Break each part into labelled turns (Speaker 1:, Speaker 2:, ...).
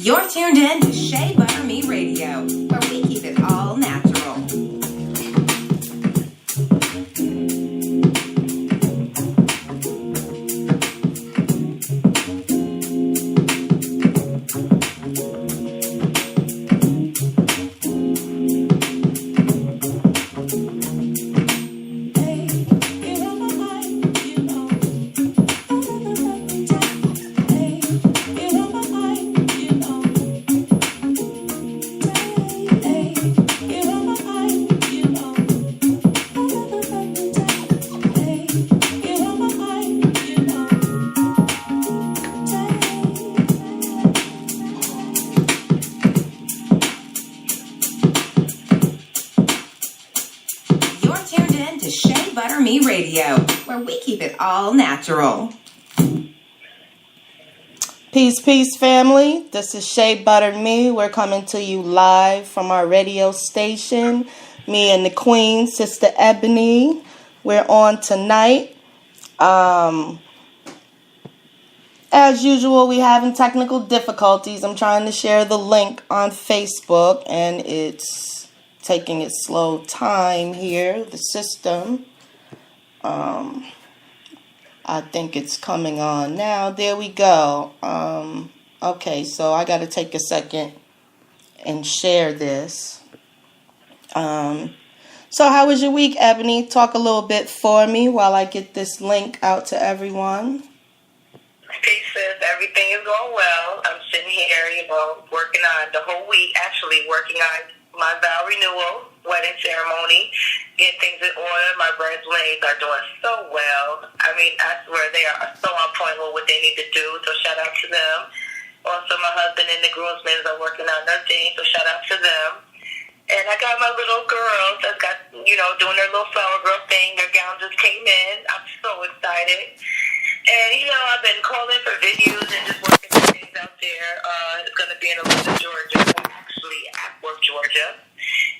Speaker 1: You're tuned in to Shea Butter Me Radio, where we keep it all natural. You're tuned in to Shea Butter Me Radio, where we keep it all natural. You're tuned in to Shea Butter Me Radio, where we keep it all natural.
Speaker 2: Peace, peace, family. This is Shea Butter Me. We're coming to you live from our radio station. Me and the Queen, Sister Ebony. We're on tonight. As usual, we having technical difficulties. I'm trying to share the link on Facebook, and it's taking its slow time here, the system. I think it's coming on now. There we go. Okay, so I got to take a second and share this. So how was your week, Ebony? Talk a little bit for me while I get this link out to everyone.
Speaker 3: Hey sis, everything is going well. I'm sitting here, working on the whole week, actually working on my vow renewal, wedding ceremony, get things in order. My bridesmaids are doing so well. I mean, I swear they are so on point with what they need to do, so shout out to them. Also, my husband and the groomsmen are working on their thing, so shout out to them. And I got my little girls that got, doing their little flower girl thing. Their gown just came in. I'm so excited. And, I've been calling for videos and just working some things out there. It's going to be in Atlanta, Georgia, actually Acworth, Georgia.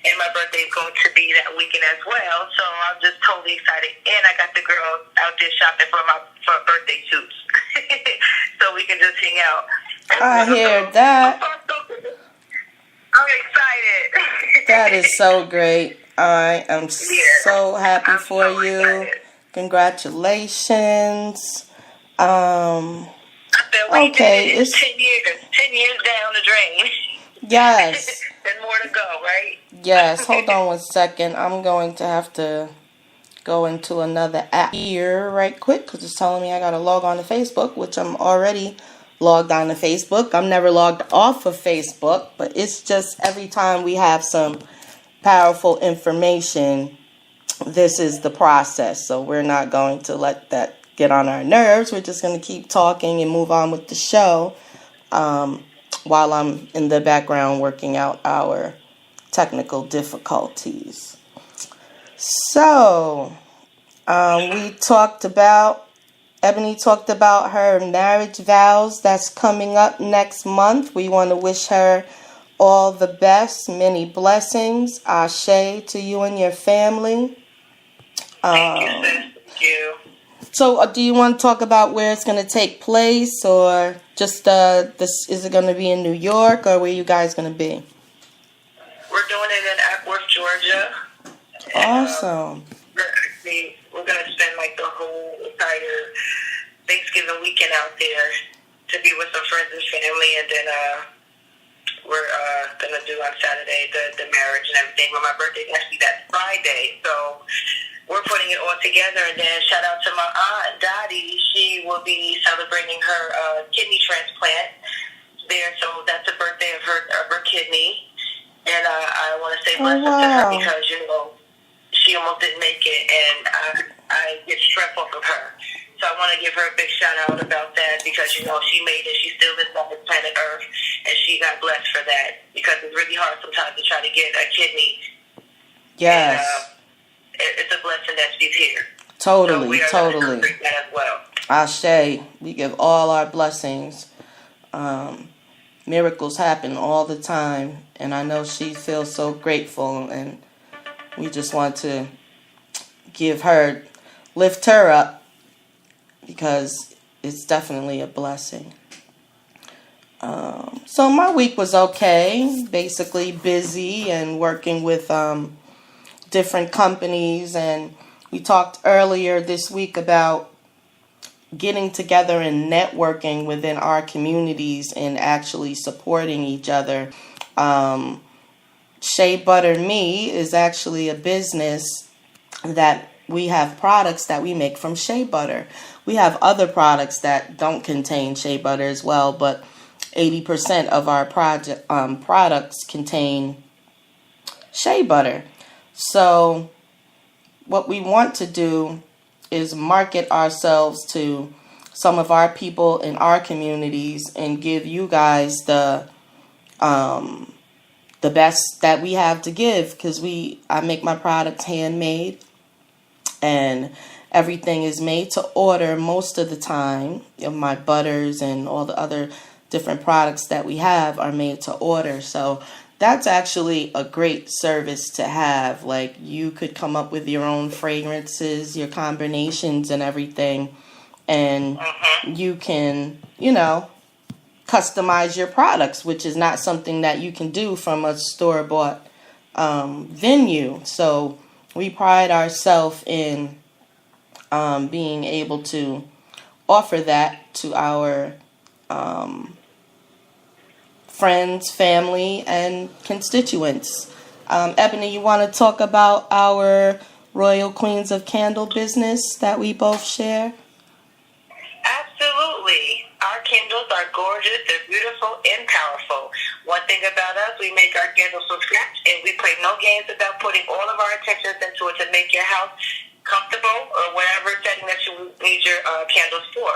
Speaker 3: And my birthday is going to be that weekend as well. So I'm just totally excited. And I got the girls out there shopping for birthday suits. So we can just hang out.
Speaker 2: I hear that.
Speaker 3: I'm excited.
Speaker 2: That is so great. I am so happy for you.
Speaker 3: Excited.
Speaker 2: Congratulations.
Speaker 3: I've been waiting.
Speaker 2: Okay,
Speaker 3: It's 10 years down the drain.
Speaker 2: Yes.
Speaker 3: There's more to go, right?
Speaker 2: Yes. Hold on 1 second. I'm going to have to go into another app here right quick because it's telling me I got to log on to Facebook, which I'm already logged on to Facebook. I'm never logged off of Facebook, but it's just every time we have some powerful information, this is the process. So we're not going to let that get on our nerves. We're just going to keep talking and move on with the show while I'm in the background working out our technical difficulties. So Ebony talked about her marriage vows that's coming up next month. We want to wish her all the best, many blessings. Ashe to you and your family.
Speaker 3: Thank you, sis. Thank you.
Speaker 2: So, do you want to talk about where it's going to take place, or just this? Is it going to be in New York, or where you guys going to be?
Speaker 3: We're doing it in Ackworth, Georgia.
Speaker 2: Awesome.
Speaker 3: We're going to spend like the whole entire Thanksgiving weekend out there to be with some friends and family, and then we're going to do on Saturday the marriage and everything. But my birthday is actually that Friday, so we're putting it all together. And then shout out to my aunt Dottie. She will be celebrating her kidney transplant there, so that's the birthday of her kidney. And I want to say blessings to her because, you know, she almost didn't make it, and I get strength off of her. So I want to give her a big shout out about that because, you know, she made it. She still lives on this planet Earth, and she got blessed for that because it's really hard sometimes to try to get a kidney.
Speaker 2: Yes.
Speaker 3: And, it's a blessing that she's here.
Speaker 2: Totally,
Speaker 3: so we are
Speaker 2: totally.
Speaker 3: that as well.
Speaker 2: Ashe, we give all our blessings. Miracles happen all the time, and I know she feels so grateful, and we just want to lift her up, because it's definitely a blessing. So my week was okay, basically busy and working with different companies, and we talked earlier this week about getting together and networking within our communities and actually supporting each other. Shea Butter Me is actually a business that we have products that we make from shea butter. We have other products that don't contain shea butter as well, but 80% of our products contain shea butter. So what we want to do is market ourselves to some of our people in our communities and give you guys the best that we have to give, because I make my products handmade, and everything is made to order most of the time. My butters and all the other different products that we have are made to order. So that's actually a great service to have. Like, you could come up with your own fragrances, your combinations and everything, and you can, customize your products, which is not something that you can do from a store-bought venue. So we pride ourselves in being able to offer that to our friends, family, and constituents. Ebony, you want to talk about our Royal Queens of Candle business that we both share?
Speaker 3: Absolutely. Our candles are gorgeous, they're beautiful and powerful. One thing about us, we make our candles from scratch, and we play no games about putting all of our attentions into it to make your house comfortable or whatever setting that you need your candles for.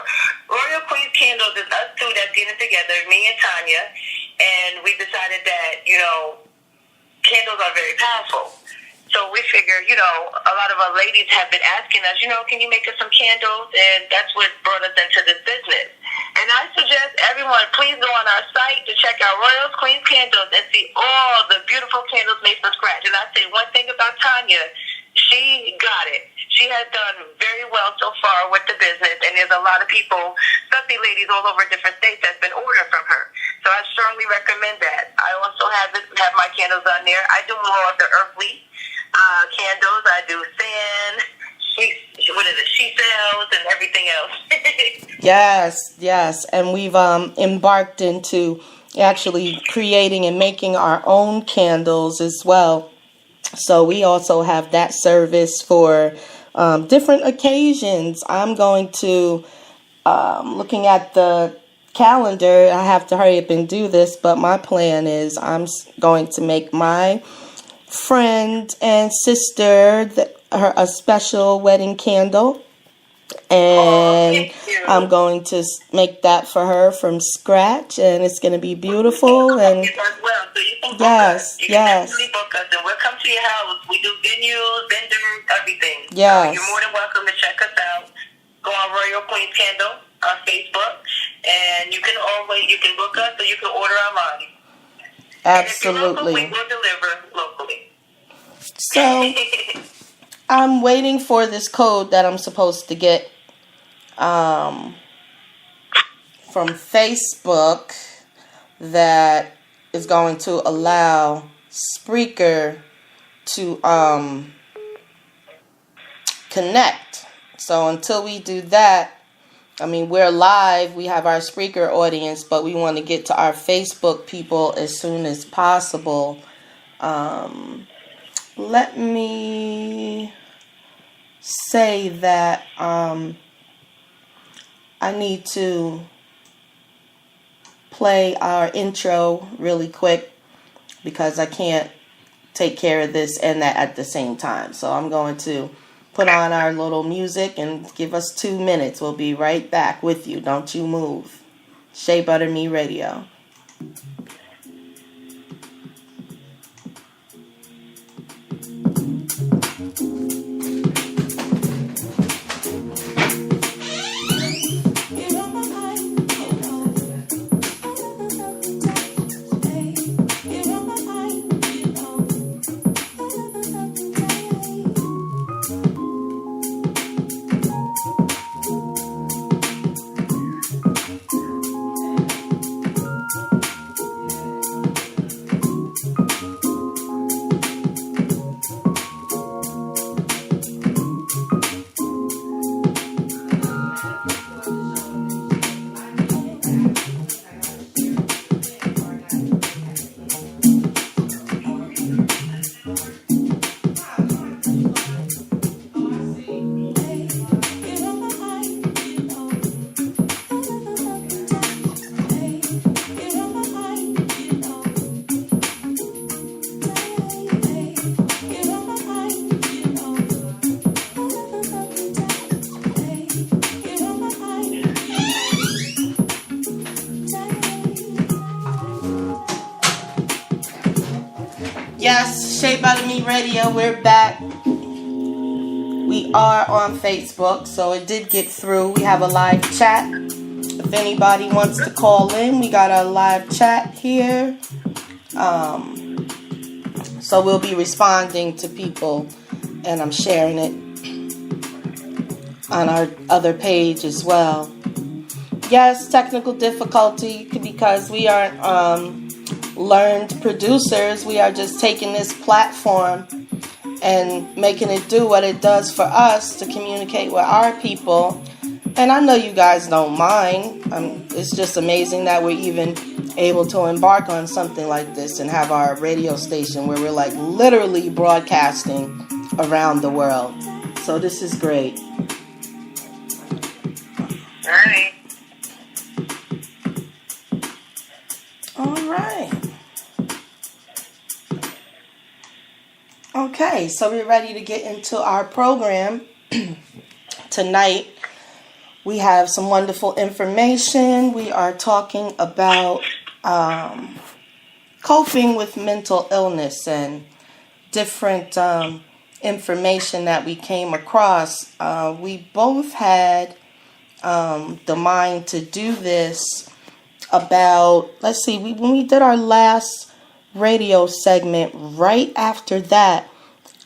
Speaker 3: Royal Queens Candles is us two that's getting together, me and Tanya, and we decided that, candles are very powerful. So we figured, a lot of our ladies have been asking us, can you make us some candles? And that's what brought us into this business. And I suggest everyone, please go on our site to check out Royal Queens Candles and see all the beautiful candles made from scratch. And I say one thing about Tanya, she got it. She has done very well so far with the business, and there's a lot of people, especially ladies all over different states, that's been ordering from her. So I strongly recommend that. I also have my candles on there. I do more of the earthly candles. I do sand, she sells, and everything else.
Speaker 2: Yes. And we've embarked into actually creating and making our own candles as well. So we also have that service for different occasions. I'm going to, looking at the calendar, I have to hurry up and do this, but my plan is I'm going to make my friend and sister a special wedding candle, and I'm going to make that for her from scratch, and it's going to be beautiful. And yes,
Speaker 3: you can definitely book us, and we'll come to your house. We do venues, vendors, everything.
Speaker 2: Yes.
Speaker 3: So you're more than welcome to check us out. Go on Royal Queens Candle on Facebook, and you can book us, or you can order online.
Speaker 2: Absolutely.
Speaker 3: And if you're local, we will deliver locally.
Speaker 2: So I'm waiting for this code that I'm supposed to get from Facebook that is going to allow Spreaker to connect. So until we do that, I mean, we're live, we have our Spreaker audience, but we want to get to our Facebook people as soon as possible. Let me say that I need to play our intro really quick because I can't take care of this and that at the same time. So I'm going to put on our little music and give us 2 minutes. We'll be right back with you. Don't you move. Shea Butter Me Radio. Yes, Shea Butter Me Radio, we're back. We are on Facebook, so it did get through. We have a live chat. If anybody wants to call in, we got a live chat here. So we'll be responding to people, and I'm sharing it on our other page as well. Yes, technical difficulty because we aren't learned producers. We are just taking this platform and making it do what it does for us to communicate with our people. And I know you guys don't mind. It's just amazing that we're even able to embark on something like this and have our radio station where we're like literally broadcasting around the world. So this is great. All right. Okay, so we're ready to get into our program. Tonight, we have some wonderful information. We are talking about coping with mental illness and different information that we came across. We both had the mind to do this about, let's see, when we did our last radio segment, right after that,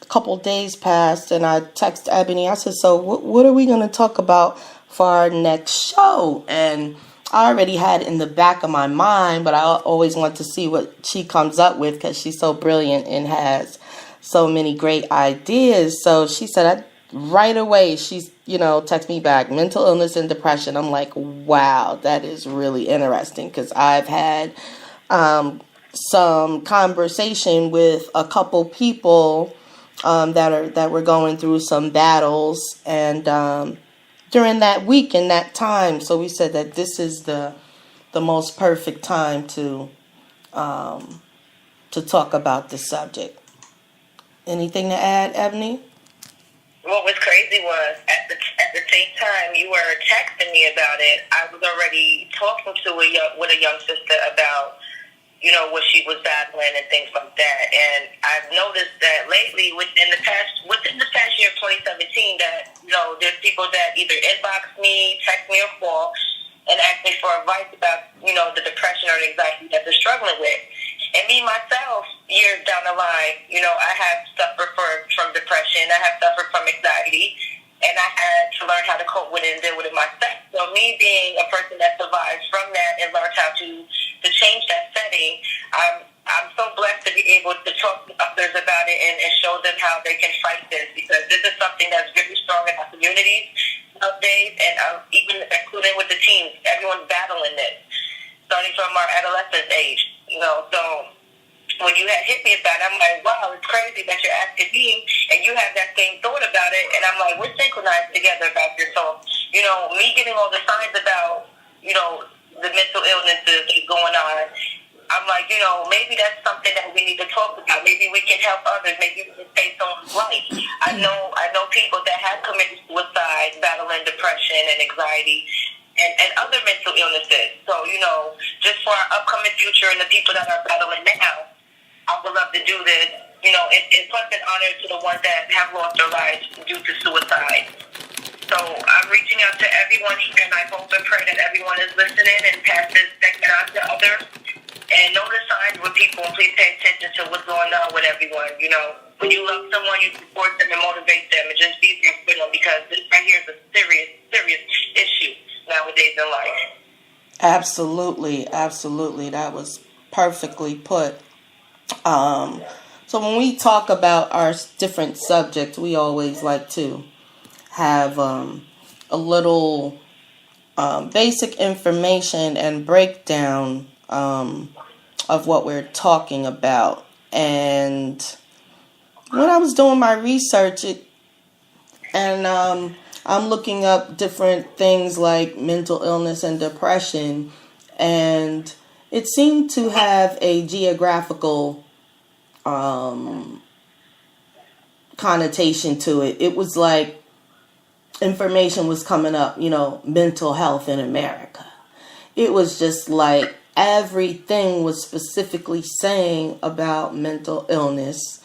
Speaker 2: a couple days passed, and I texted Ebony. I said, so what are we going to talk about for our next show? And I already had it in the back of my mind, but I always want to see what she comes up with because she's so brilliant and has so many great ideas. So she said, right away, she's, text me back, mental illness and depression. I'm like, wow, that is really interesting because I've had some conversation with a couple people that were going through some battles and during that week and that time. So we said that this is the most perfect time to talk about this subject. Anything to add, Ebony?
Speaker 3: What was crazy was at the same time you were texting me about it, I was already talking to with a young sister about what she was battling and things like that. And I've noticed that lately, within the past year of 2017, that there's people that either inbox me, text me, or call and ask me for advice about the depression or the anxiety that they're struggling with. And me myself, years down the line, I have suffered from depression. I have suffered from anxiety, and I had to learn how to cope with it and deal with it myself. me being a person that survived from that and learned how to change that setting, I'm so blessed to be able to talk to others about it and show them how they can fight this, because this is something that's very strong in our communities nowadays, and even including with the teens, everyone's battling this, starting from our adolescent age, you know. So when you had hit me about it, I'm like, wow, it's crazy that you're asking me, and you have that same thought about it, and I'm like, we're synchronized together about this. So, you know, me getting all the signs about, you know, the mental illnesses that's going on, I'm like, you know, maybe that's something that we need to talk about. Maybe we can help others. Maybe we can save someone's life. I know people that have committed suicide, battling depression and anxiety, and other mental illnesses. So, you know, just for our upcoming future and the people that are battling now, I would love to do this. You know, it's plus an honor to the ones that have lost their lives due to suicide. So I'm reaching out to everyone here, and I hope and pray that everyone is listening and pass this segment on to others. And know the signs with people, and please pay attention to what's going on with everyone. You know, when you love someone, you support them and motivate them, and just be there for them, because this right here is a serious, serious issue nowadays in life.
Speaker 2: Absolutely, absolutely. That was perfectly put. So when we talk about our different subjects, we always like to have a little basic information and breakdown of what we're talking about. And when I was doing my research, I'm looking up different things like mental illness and depression, and it seemed to have a geographical connotation to it. It was like information was coming up, you know, mental health in America. It was just like everything was specifically saying about mental illness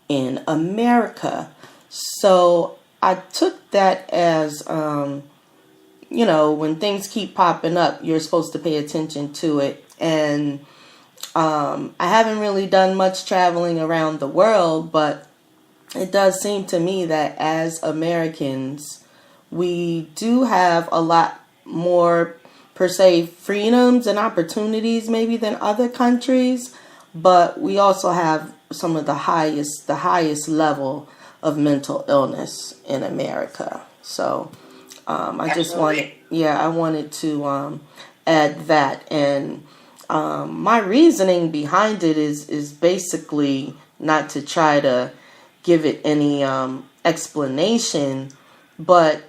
Speaker 2: in America. So I took that as, you know, when things keep popping up, you're supposed to pay attention to it. And I haven't really done much traveling around the world, but it does seem to me that as Americans, we do have a lot more, per se, freedoms and opportunities maybe than other countries, but we also have some of the highest level of mental illness in America. So I just wanted to add that. And my reasoning behind it is basically not to try to give it any explanation, but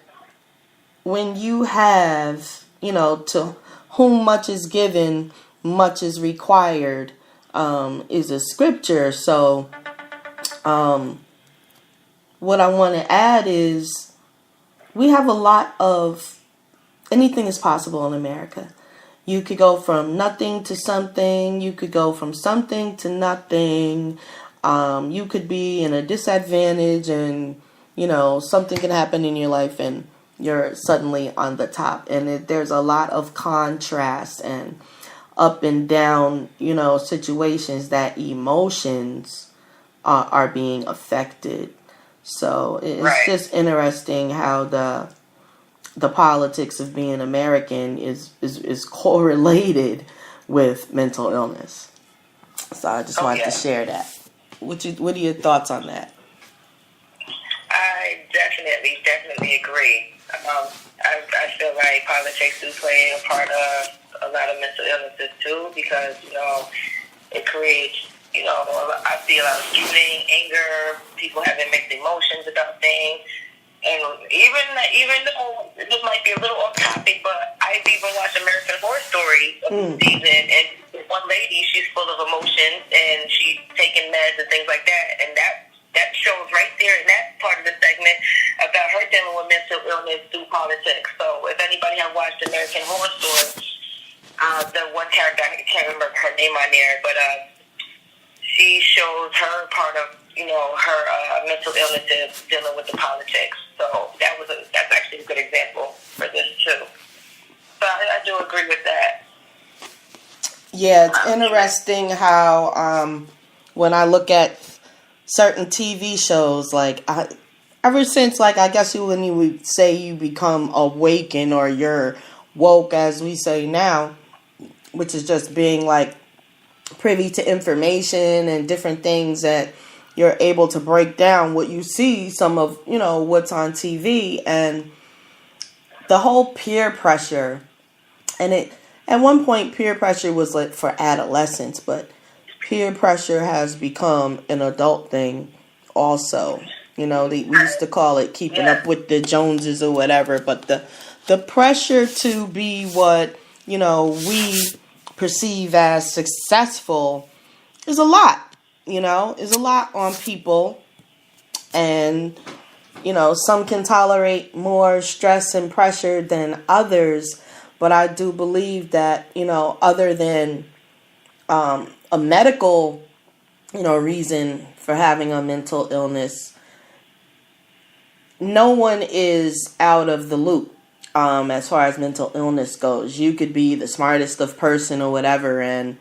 Speaker 2: when you have, you know, to whom much is given, much is required, is a scripture. So what I want to add is we have a lot of, anything is possible in America. You could go from nothing to something. You could go from something to nothing. You could be in a disadvantage, and, you know, something can happen in your life and you're suddenly on the top. And there's a lot of contrast and up and down, you know, situations that emotions are being affected. So it's just interesting how the politics of being American is correlated with mental illness. So I just wanted to share that. What are your thoughts on that?
Speaker 3: I definitely agree. I feel like politics do play a part of a lot of mental illnesses too, because, you know, it creates, you know, I see a lot of shooting, anger, people having mixed emotions about things. And even though this might be a little off topic, but I've even watched American Horror Story season, and one lady, she's full of emotions, and she's taking meds and things like that, and that shows right there in that part of the segment about her dealing with mental illness through politics. So if anybody has watched American Horror Story, the one character, I can't remember her name on there, but she shows her part of, you know, her mental illnesses dealing with the politics. So that's actually a good example for this too. So I do agree with that.
Speaker 2: Yeah, it's interesting how when I look at certain TV shows, like ever since, like, I guess when you would say you become awakened or you're woke, as we say now, which is just being like privy to information and different things that you're able to break down what you see, some of, what's on TV, and the whole peer pressure. And at one point, peer pressure was like for adolescents, but peer pressure has become an adult thing also. We used to call it keeping up with the Joneses or whatever, but the pressure to be what, we perceive as successful is a lot, is a lot on people. And, some can tolerate more stress and pressure than others. But I do believe that, other than a medical, reason for having a mental illness, no one is out of the loop as far as mental illness goes. You could be the smartest of person or whatever, and,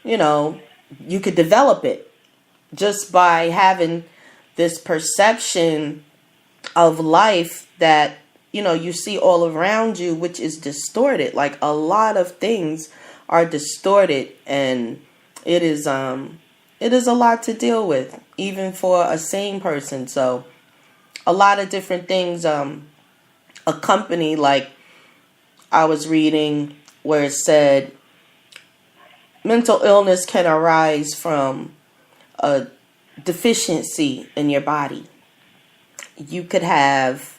Speaker 2: you could develop it just by having this perception of life that, you see all around you, which is distorted. Like, a lot of things are distorted, and it is a lot to deal with, even for a sane person. So a lot of different things accompany, like I was reading where it said mental illness can arise from a deficiency in your body. You could have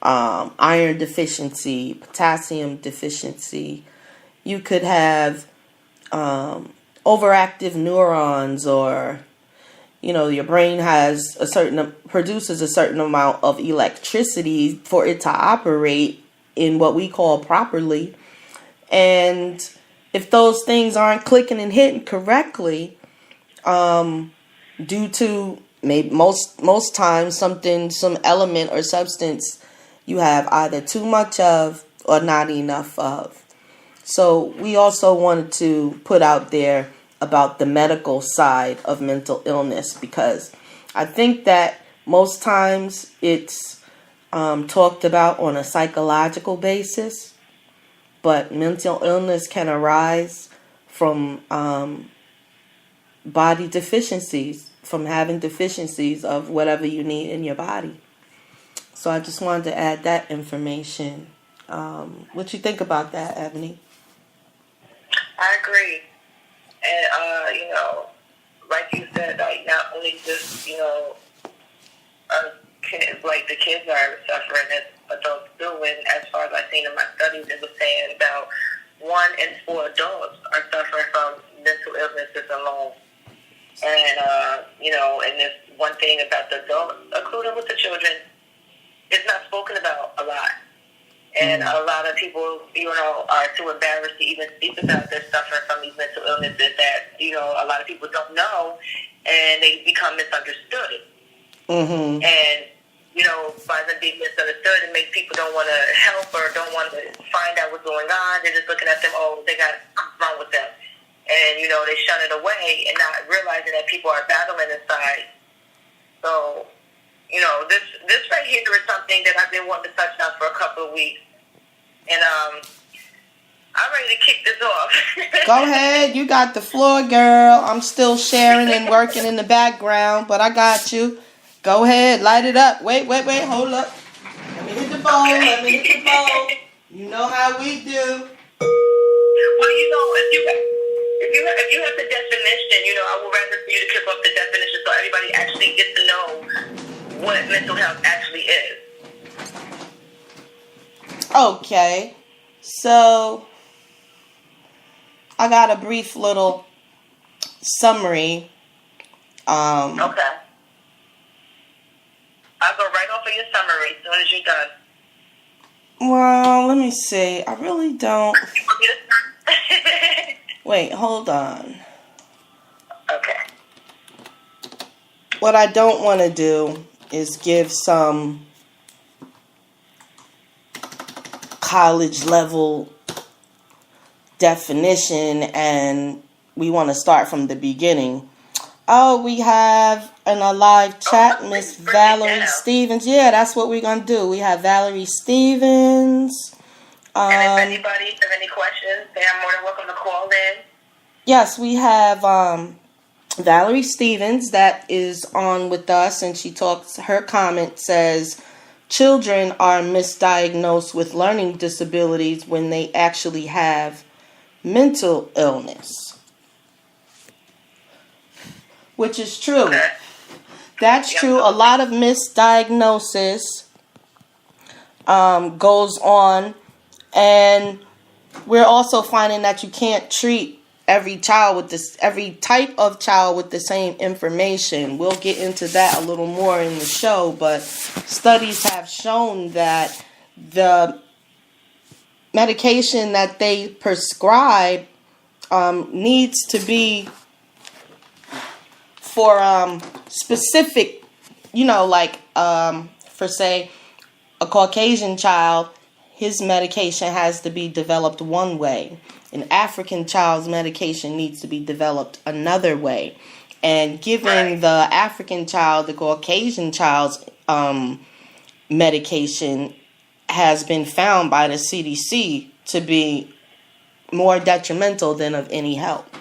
Speaker 2: iron deficiency, potassium deficiency. You could have overactive neurons, or your brain produces a certain amount of electricity for it to operate in what we call properly. And if those things aren't clicking and hitting correctly, due to maybe most times some element or substance you have either too much of or not enough of. So we also wanted to put out there about the medical side of mental illness, because I think that most times it's talked about on a psychological basis, but mental illness can arise from body deficiencies, from having deficiencies of whatever you need in your body. So I just wanted to add that information. What you think about that, Ebony?
Speaker 3: I agree. And, like you said, like, not only just, like the kids are suffering as adults do, and as far as I've seen in my studies, it was saying about 1 in 4 adults are suffering from mental illnesses alone. And, and this one thing about the adults, including with the children, it's not spoken about a lot. And a lot of people, are too embarrassed to even speak about their suffering from these mental illnesses that, a lot of people don't know, and they become misunderstood. Mm-hmm. And, by them being misunderstood, it makes people don't want to help or don't want to find out what's going on. They're just looking at them, they got something wrong with them. And, they shun it away and not realizing that people are battling inside. So, this right here is something that I've been wanting to touch on for a couple of weeks. And I'm ready to kick this off.
Speaker 2: Go ahead. You got the floor, girl. I'm still sharing and working in the background, but I got you. Go ahead. Light it up. Wait. Hold up. Let me hit the bowl. Okay. You know how we do.
Speaker 3: Well, if you have the definition, I would rather for you to clip up the definition so everybody actually gets to know what mental health actually is.
Speaker 2: Okay, so I got a brief little summary.
Speaker 3: Okay. I'll go right off of your summary as soon as you're done.
Speaker 2: Well, let me see. I really don't. Wait, hold on.
Speaker 3: Okay.
Speaker 2: What I don't want to do is give some college level definition, and we want to start from the beginning. Oh, we have in a live chat Miss Valerie Stevens. Yeah, that's what we're going to do. We have Valerie Stevens.
Speaker 3: And if anybody has any questions, they are more than welcome to call in.
Speaker 2: Yes, we have Valerie Stevens that is on with us, and she talks. Her comment says, children are misdiagnosed with learning disabilities when they actually have mental illness, which is true.
Speaker 3: Okay.
Speaker 2: That's true. A lot of misdiagnosis goes on, and we're also finding that you can't treat every type of child with the same information. We'll get into that a little more in the show, but studies have shown that the medication that they prescribe needs to be for specific, like for say a Caucasian child, his medication has to be developed one way. An African child's medication needs to be developed another way. And giving the African child the Caucasian child's medication has been found by the CDC to be more detrimental than of any help.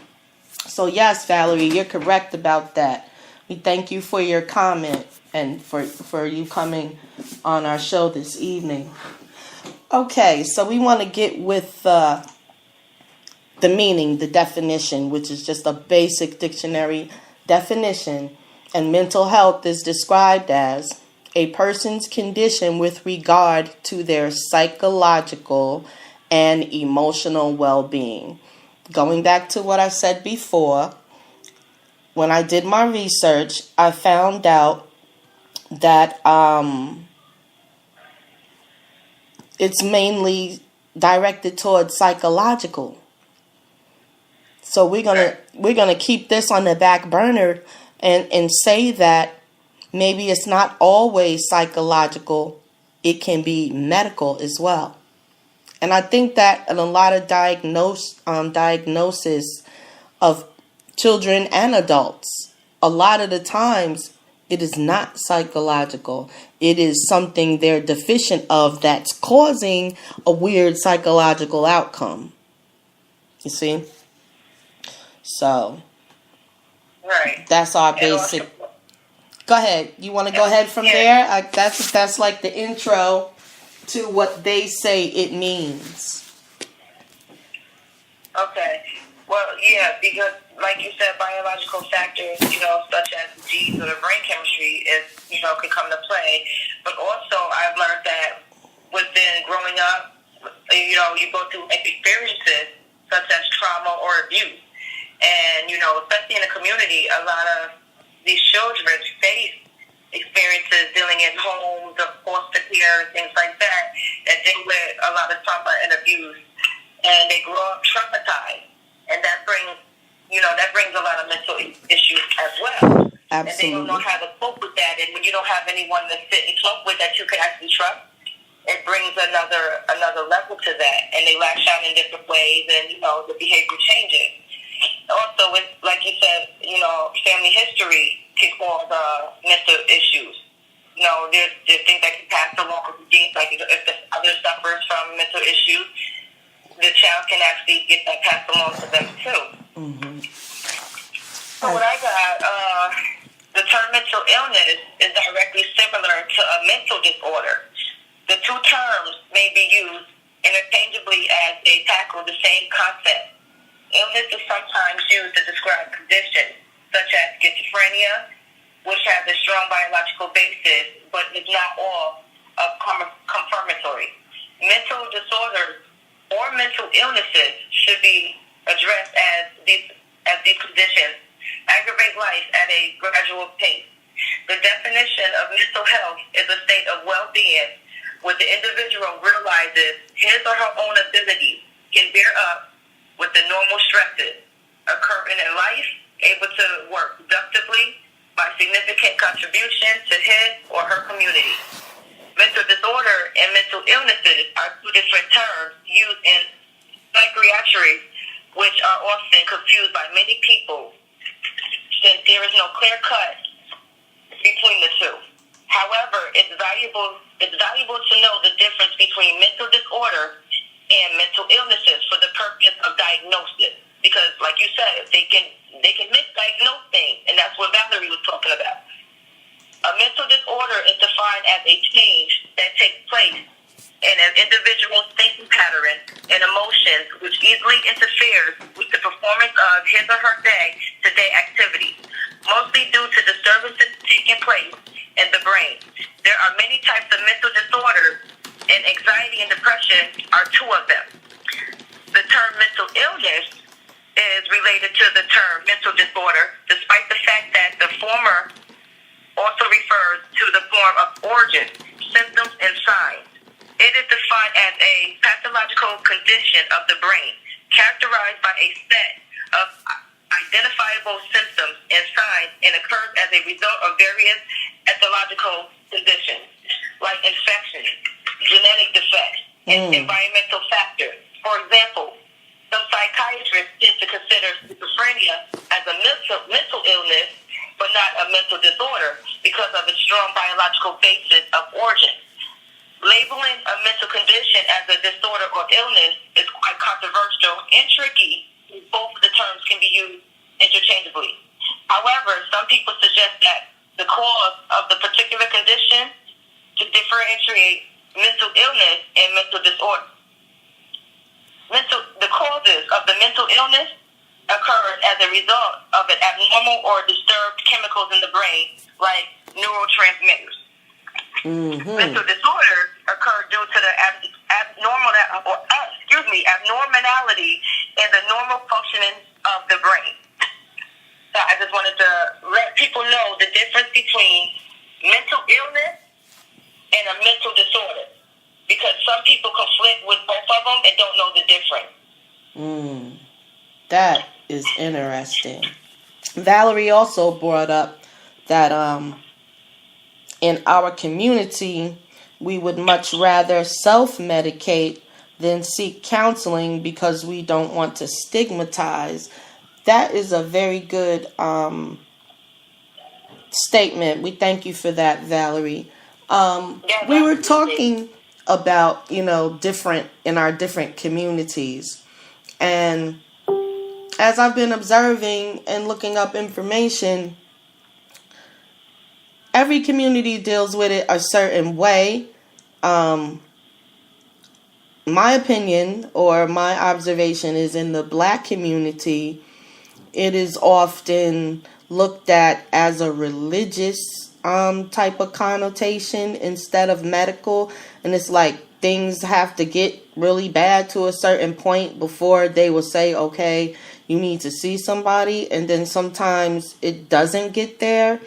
Speaker 2: So yes, Valerie, you're correct about that. We thank you for your comment and for you coming on our show this evening. Okay, so we want to get with the meaning, the definition, which is just a basic dictionary definition. And mental health is described as a person's condition with regard to their psychological and emotional well-being. Going back to what I said before, when I did my research, I found out that it's mainly directed towards psychological. So we're gonna keep this on the back burner and say that maybe it's not always psychological. It can be medical as well. And I think that in a lot of diagnosis of children and adults, a lot of the times it is not psychological. It is something they're deficient of that's causing a weird psychological outcome. You see? So, that's our basic. Go ahead. You want to go ahead from there? That's like the intro to what they say it means.
Speaker 3: Okay. Well, yeah, because like you said, biological factors, such as genes or the brain chemistry could come to play. But also, I've learned that within growing up, you go through experiences such as trauma or abuse. And, especially in the community, a lot of these children face experiences dealing in homes of foster care and things like that deal with a lot of trauma and abuse. And they grow up traumatized. And that brings a lot of mental issues as well.
Speaker 2: Absolutely.
Speaker 3: And they don't know how to cope with that. And when you don't have anyone to sit and talk with that you can actually trust, it brings another level to that. And they lash out in different ways, and, the behavior changes. Also, with, like you said, family history can cause mental issues. There's things that can pass along with genes, like if the other suffers from mental issues, the child can actually get that passed along to them too. Mm-hmm. So what I got, the term mental illness is directly similar to a mental disorder. The two terms may be used interchangeably as they tackle the same concept. Illness is sometimes used to describe conditions such as schizophrenia, which has a strong biological basis, but is not all confirmatory. Mental disorders or mental illnesses should be addressed as these conditions aggravate life at a gradual pace. The definition of mental health is a state of well-being where the individual realizes his or her own abilities can bear up with the normal stresses occurring in life, able to work productively by significant contribution to his or her community. Mental disorder and mental illnesses are two different terms used in psychiatry, which are often confused by many people since there is no clear cut between the two. However, it's valuable to know the difference between mental disorder and mental illnesses for the purpose of diagnosis. Because, like you said, they can misdiagnose things, and that's what Valerie was talking about. A mental disorder is defined as a change that takes place in an individual's thinking pattern and emotions, which easily interferes with the performance of his or her day-to-day activities, mostly due to disturbances taking place in the brain. There are many types of mental disorders, and anxiety and depression are two of them. The term mental illness is related to the term mental disorder, despite the fact that the former also refers to the form of origin, symptoms, and signs. It is defined as a pathological condition of the brain, characterized by a set of identifiable symptoms and signs, and occurs as a result of various ethological conditions, like infections, genetic defects, and environmental factors. For example, some psychiatrists tend to consider schizophrenia as a mental illness, but not a mental disorder, because of its strong biological basis of origin. Labeling a mental condition as a disorder or illness is quite controversial and tricky. Both of the terms can be used interchangeably. However, some people suggest that the cause of the particular condition to differentiate mental illness and mental disorder. The causes of the mental illness occurs as a result of an abnormal or disturbed chemicals in the brain, like neurotransmitters. Mental disorders occur due to the abnormality in the normal functioning of the brain. So I just wanted to let people know the difference between mental illness and a mental disorder, because some people conflict with both of them and don't know the difference.
Speaker 2: That is interesting. Valerie also brought up that in our community, we would much rather self-medicate than seek counseling because we don't want to stigmatize. That is a very good statement. We thank you for that, Valerie. We were talking about, different in our different communities. And as I've been observing and looking up information, every community deals with it a certain way. My opinion or my observation is in the Black community, it is often looked at as a religious type of connotation instead of medical. And it's like things have to get really bad to a certain point before they will say, okay, you need to see somebody. And then sometimes it doesn't get there.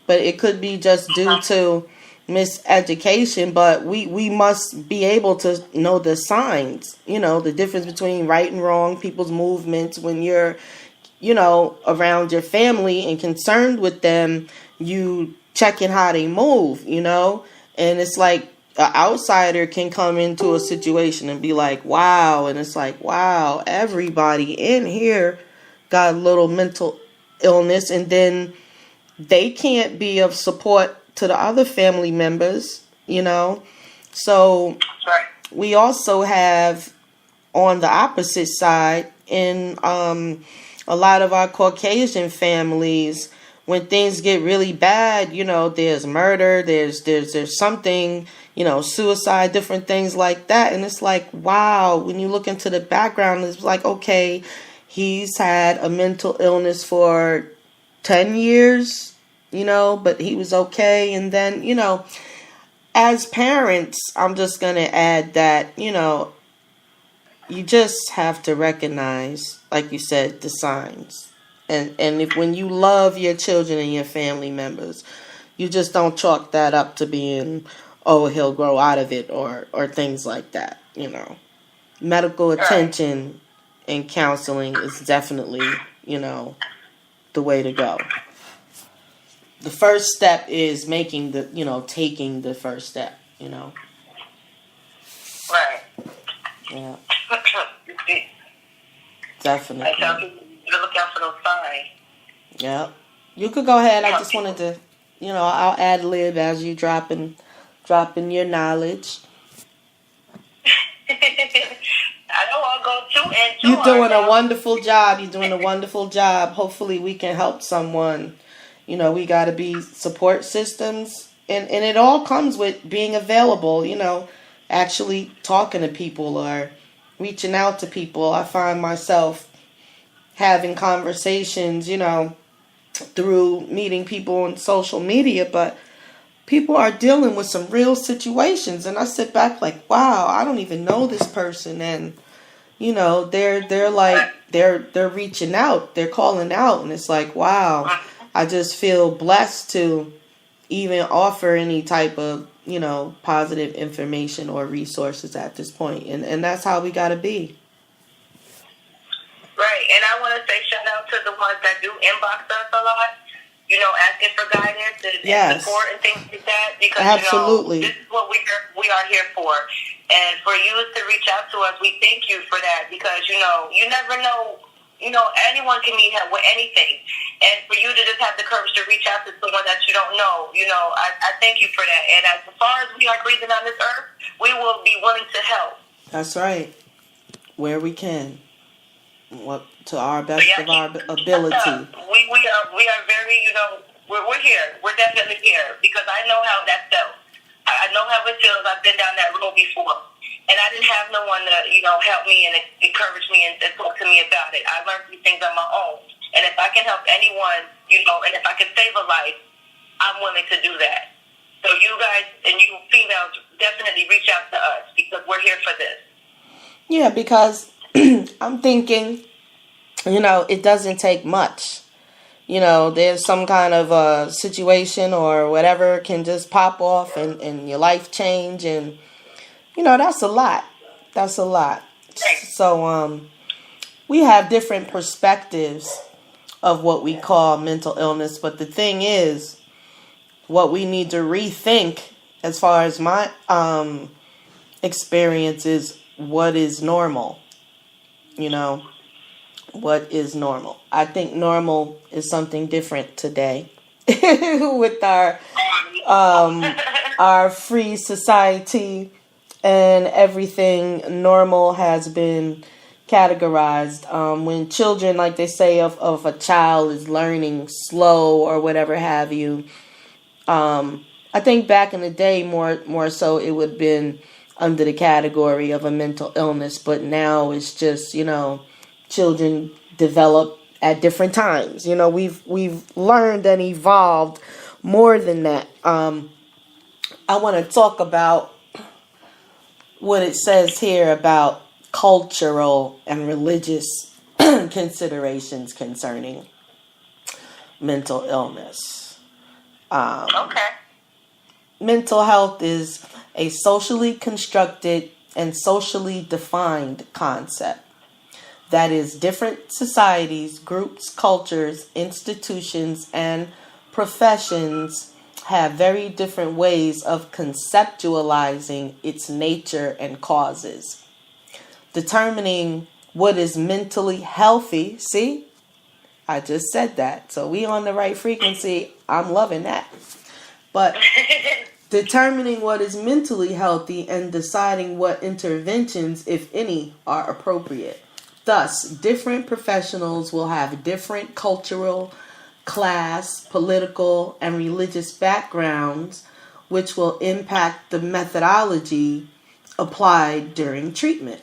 Speaker 2: But it could be just due to miseducation, but we must be able to know the signs, the difference between right and wrong, people's movements. When you're, around your family and concerned with them, you checking how they move, and it's like an outsider can come into a situation and be like, wow. And it's like, wow, everybody in here got a little mental illness, and then they can't be of support to the other family members, So we also have on the opposite side in a lot of our Caucasian families, when things get really bad, there's murder, there's something, suicide, different things like that. And it's like, wow, when you look into the background, it's like, okay, he's had a mental illness for 10 years, but he was okay. And then, as parents, I'm just going to add that, you just have to recognize, like you said, the signs. And if when you love your children and your family members, you just don't chalk that up to being, oh, he'll grow out of it or things like that, Medical attention and counseling is definitely, the way to go. The first step is making taking the first step,
Speaker 3: Right.
Speaker 2: Yeah. Definitely.
Speaker 3: I tell people to look out for those signs.
Speaker 2: Yeah. You could go ahead. I just wanted to, I'll ad lib as you dropping your knowledge.
Speaker 3: I know I'll go two and two.
Speaker 2: You're doing a wonderful job. You're doing a wonderful job. Hopefully we can help someone. You know, we got to be support systems. And it all comes with being available, you know, actually talking to people or reaching out to people. I find myself having conversations, you know, through meeting people on social media, but people are dealing with some real situations, and I sit back like, wow, I don't even know this person, and you know, they're like they're reaching out, they're calling out, and it's like, wow, I just feel blessed to even offer any type of, you know, positive information or resources at this point, and that's how we gotta be.
Speaker 3: Right, and I want to say shout out to the ones that do inbox us a lot, you know, asking for guidance and support and things like that, because,
Speaker 2: absolutely,
Speaker 3: you know, this is what we are here for. And for you to reach out to us, we thank you for that, because, you know, you never know, you know, anyone can need help with anything. And for you to just have the courage to reach out to someone that you don't know, you know, I thank you for that. And as far as we are breathing on this earth, we will be willing to help.
Speaker 2: That's right. Where we can. What, to our best of our ability.
Speaker 3: We are very, you know, we're here. We're definitely here, because I know how that felt. I know how it feels. I've been down that road before, and I didn't have no one to, you know, help me and encourage me and talk to me about it. I learned these things on my own, and if I can help anyone, you know, and if I can save a life, I'm willing to do that. So you guys and you females definitely reach out to us, because we're here for this.
Speaker 2: Yeah, because I'm thinking, you know, it doesn't take much. You know, there's some kind of a situation or whatever can just pop off and your life change. And, you know, that's a lot. That's a lot. So we have different perspectives of what we call mental illness. But the thing is, what we need to rethink, as far as my experience, is what is normal. You know, what is normal? I think normal is something different today with our free society and everything. Normal has been categorized. When children, like they say, of a child is learning slow or whatever have you. I think back in the day, more so, it would have been under the category of a mental illness, but now it's just, you know, children develop at different times. You know, we've learned and evolved more than that. I want to talk about what it says here about cultural and religious considerations concerning mental illness.
Speaker 3: Okay.
Speaker 2: Mental health is a socially constructed and socially defined concept that is different societies, groups, cultures, institutions, and professions have very different ways of conceptualizing its nature and causes. Determining what is mentally healthy, see? I just said that. So we on the right frequency. I'm loving that. But determining what is mentally healthy and deciding what interventions, if any, are appropriate. Thus, different professionals will have different cultural, class, political, and religious backgrounds, which will impact the methodology applied during treatment.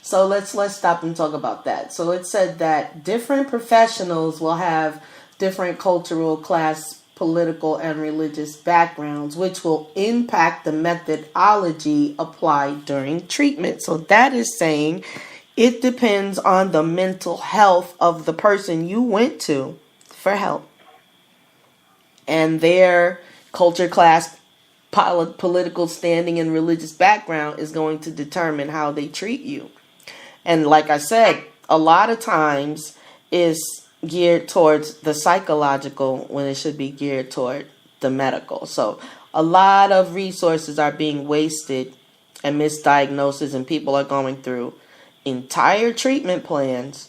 Speaker 2: So let's stop and talk about that. So it said that different professionals will have different cultural, class, political, and religious backgrounds, which will impact the methodology applied during treatment. So that is saying it depends on the mental health of the person you went to for help, and their culture, class, political standing, and religious background is going to determine how they treat you. And like I said, a lot of times is geared towards the psychological when it should be geared toward the medical. So a lot of resources are being wasted and misdiagnosis, and people are going through entire treatment plans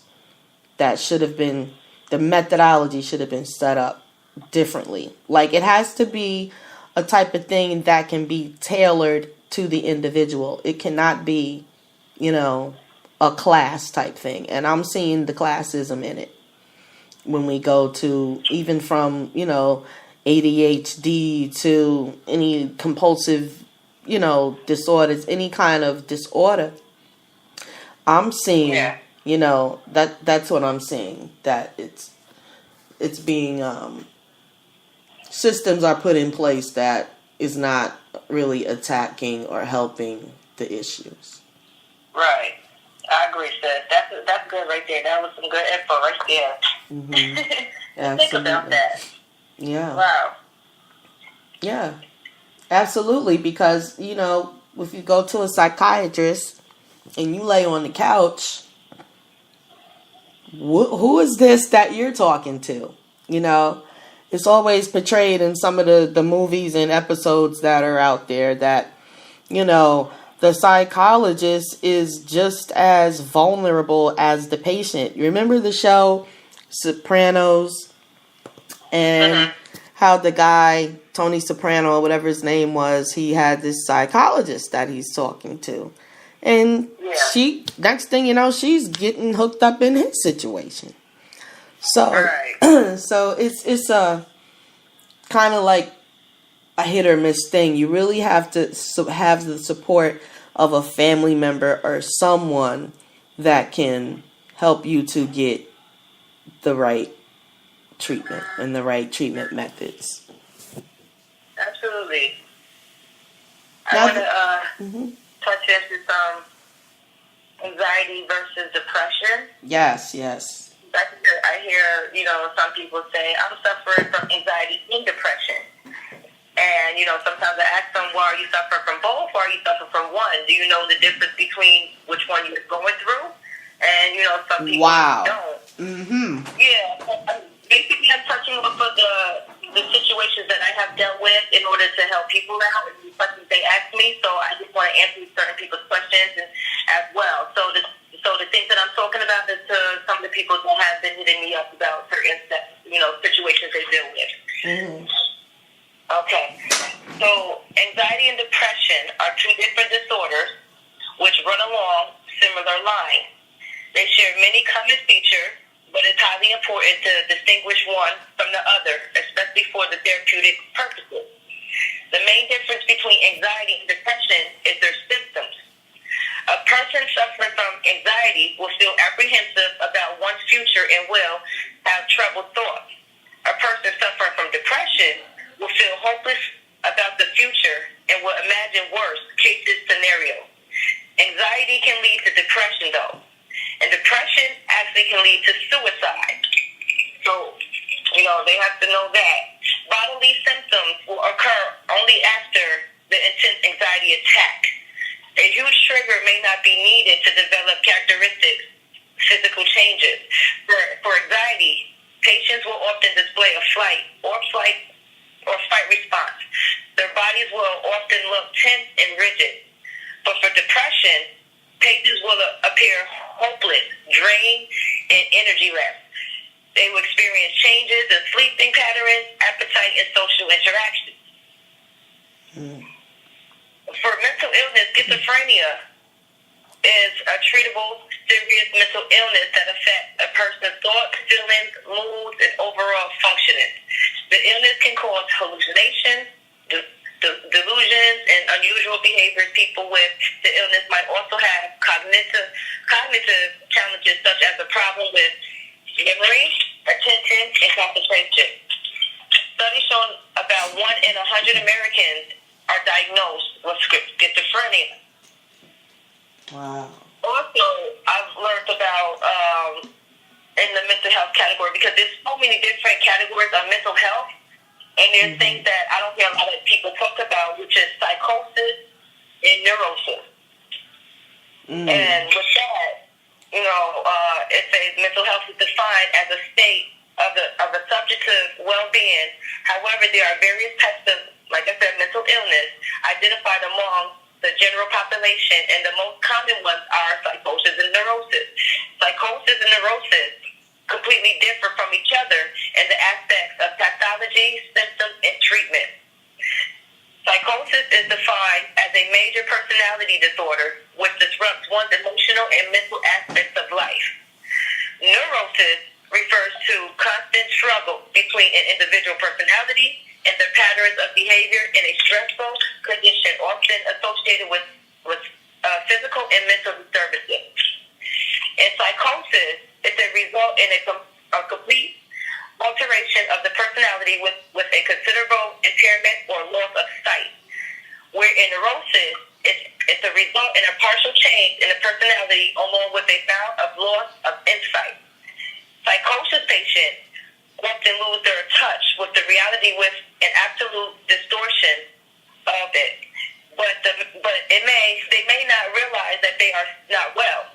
Speaker 2: that should have been, the methodology should have been set up differently. Like, it has to be a type of thing that can be tailored to the individual. It cannot be a class type thing. And I'm seeing the classism in it when we go to, even from, ADHD to any compulsive, disorders, any kind of disorder. I'm seeing, that's what I'm seeing, that it's being, systems are put in place that is not really attacking or helping the issues.
Speaker 3: Right. I agree, sis. That's good right there. That was some good info right there.
Speaker 2: Mm-hmm.
Speaker 3: Think about that.
Speaker 2: Yeah.
Speaker 3: Wow.
Speaker 2: Yeah. Absolutely. Because, if you go to a psychiatrist and you lay on the couch, who is this that you're talking to? It's always portrayed in some of the movies and episodes that are out there that, the psychologist is just as vulnerable as the patient. You remember the show Sopranos, and how the guy, Tony Soprano, or whatever his name was, he had this psychologist that he's talking to. And she, next thing you know, she's getting hooked up in his situation. So, so it's a kind of like a hit or miss thing. You really have to have the support of a family member or someone that can help you to get the right treatment and the right treatment methods.
Speaker 3: Absolutely. I want to touch into some anxiety versus depression.
Speaker 2: Yes.
Speaker 3: I hear, some people say, I'm suffering from anxiety and depression. And, sometimes I ask them, well, are you suffering from both or are you suffering from one? Do you know the difference between which one you're going through? And, some people don't.
Speaker 2: Mm-hmm.
Speaker 3: Yeah. Basically, I'm touching off of the situations that I have dealt with in order to help people out and the questions they ask me. So I just want to answer certain people's questions as well. So the things that I'm talking about is to some of the people that have been hitting me up about certain, situations they deal with.
Speaker 2: Mm-hmm.
Speaker 3: Okay. So anxiety and depression are two different disorders which run along similar lines. They share many common features, but it's highly important to distinguish one from the other, especially for the therapeutic purposes. The main difference between anxiety and depression is their symptoms. A person suffering from anxiety will feel apprehensive about one's future and will have troubled thoughts. A person suffering from depression will feel hopeless about the future and will imagine worst cases scenario. Anxiety can lead to depression, though, and depression actually can lead to suicide. So, they have to know that. Bodily symptoms will occur only after the intense anxiety attack. A huge trigger may not be needed to develop characteristics, physical changes. For anxiety, patients will often display a fight or flight response. Their bodies will often look tense and rigid. But for depression, patients will appear hopeless, drained, and energy less. They will experience changes in sleeping patterns, appetite, and social interactions. For mental illness, schizophrenia is a treatable, serious mental illness that affects a person's thoughts, feelings, moods, and overall functioning. The illness can cause hallucinations, delusions, and unusual behaviors. People with the illness might also have cognitive challenges such as a problem with memory, attention, and concentration. Studies show about 1 in 100 Americans are diagnosed with schizophrenia.
Speaker 2: Wow.
Speaker 3: Also, I've learned about in the mental health category, because there's so many different categories of mental health, and there's things that I don't hear a lot of people talk about, which is psychosis and neurosis. And with that, it says mental health is defined as a state of a subjective well-being. However, there are various types of, like I said, mental illness identified among the general population, and the most common ones are psychosis and neurosis. Psychosis and neurosis completely differ from each other in the aspects of pathology, symptoms, and treatment. Psychosis is defined as a major major personality disorder, which disrupts one's emotional and mental aspects of life. Neurosis refers to constant struggle between an individual personality and the patterns of behavior in a stressful condition, often associated with physical and mental disturbances. And psychosis is a result in a complete alteration of the personality with a considerable impairment or loss of sight, where in neurosis it's a result in a partial change in the personality along with a bout of loss of insight. Psychosis patients often lose their touch with the reality with an absolute distortion of it, but they may not realize that they are not well.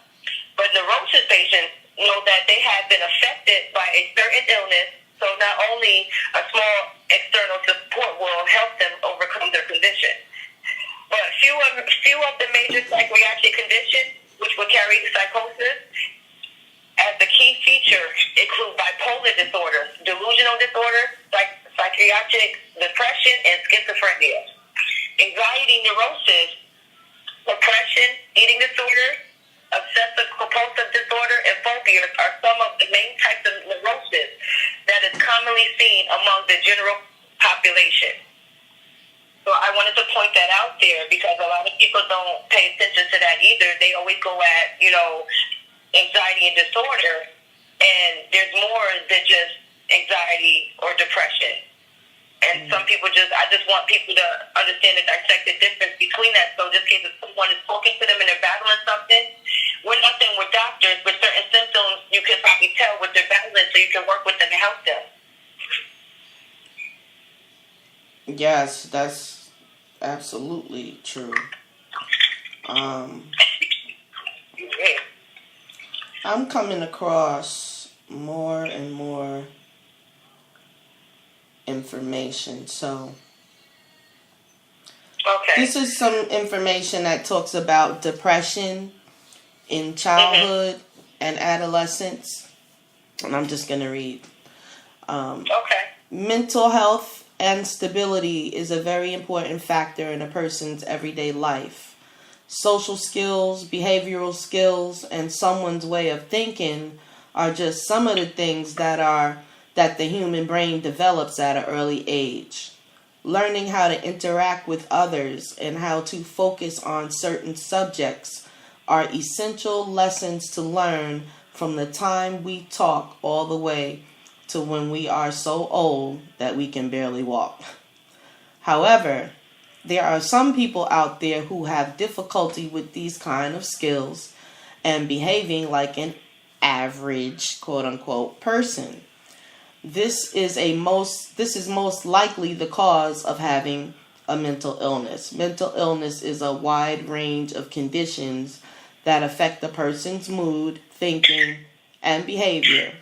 Speaker 3: But neurosis patients know that they have been affected by a certain illness, so not only a small external support will help them overcome their condition. But few of the major psychiatric conditions which will carry psychosis as the key feature include bipolar disorder, delusional disorder, psychiatric depression, and schizophrenia. Anxiety neurosis, depression, eating disorder, obsessive compulsive disorder, and phobias are some of the main types of neurosis that is commonly seen among the general population. So I wanted to point that out there because a lot of people don't pay attention to that either. They always go at, anxiety and disorder, and there's more than just anxiety or depression. And some people I just want people to understand and dissect the difference between that. So just in case if someone is talking to them and they're battling something, we're not saying we're doctors, but certain symptoms you can probably tell what they're battling so you can work with them and help them.
Speaker 2: Yes, that's absolutely true. I'm coming across more and more information. So this is some information that talks about depression in childhood and adolescence. And I'm just going to read. Mental health and stability is a very important factor in a person's everyday life. Social skills, behavioral skills, and someone's way of thinking are just some of the things that the human brain develops at an early age. Learning how to interact with others and how to focus on certain subjects are essential lessons to learn from the time we talk all the way to when we are so old that we can barely walk. However, there are some people out there who have difficulty with these kind of skills and behaving like an average, quote unquote, person. This is most likely the cause of having a mental illness. Mental illness is a wide range of conditions that affect a person's mood, thinking, and behavior.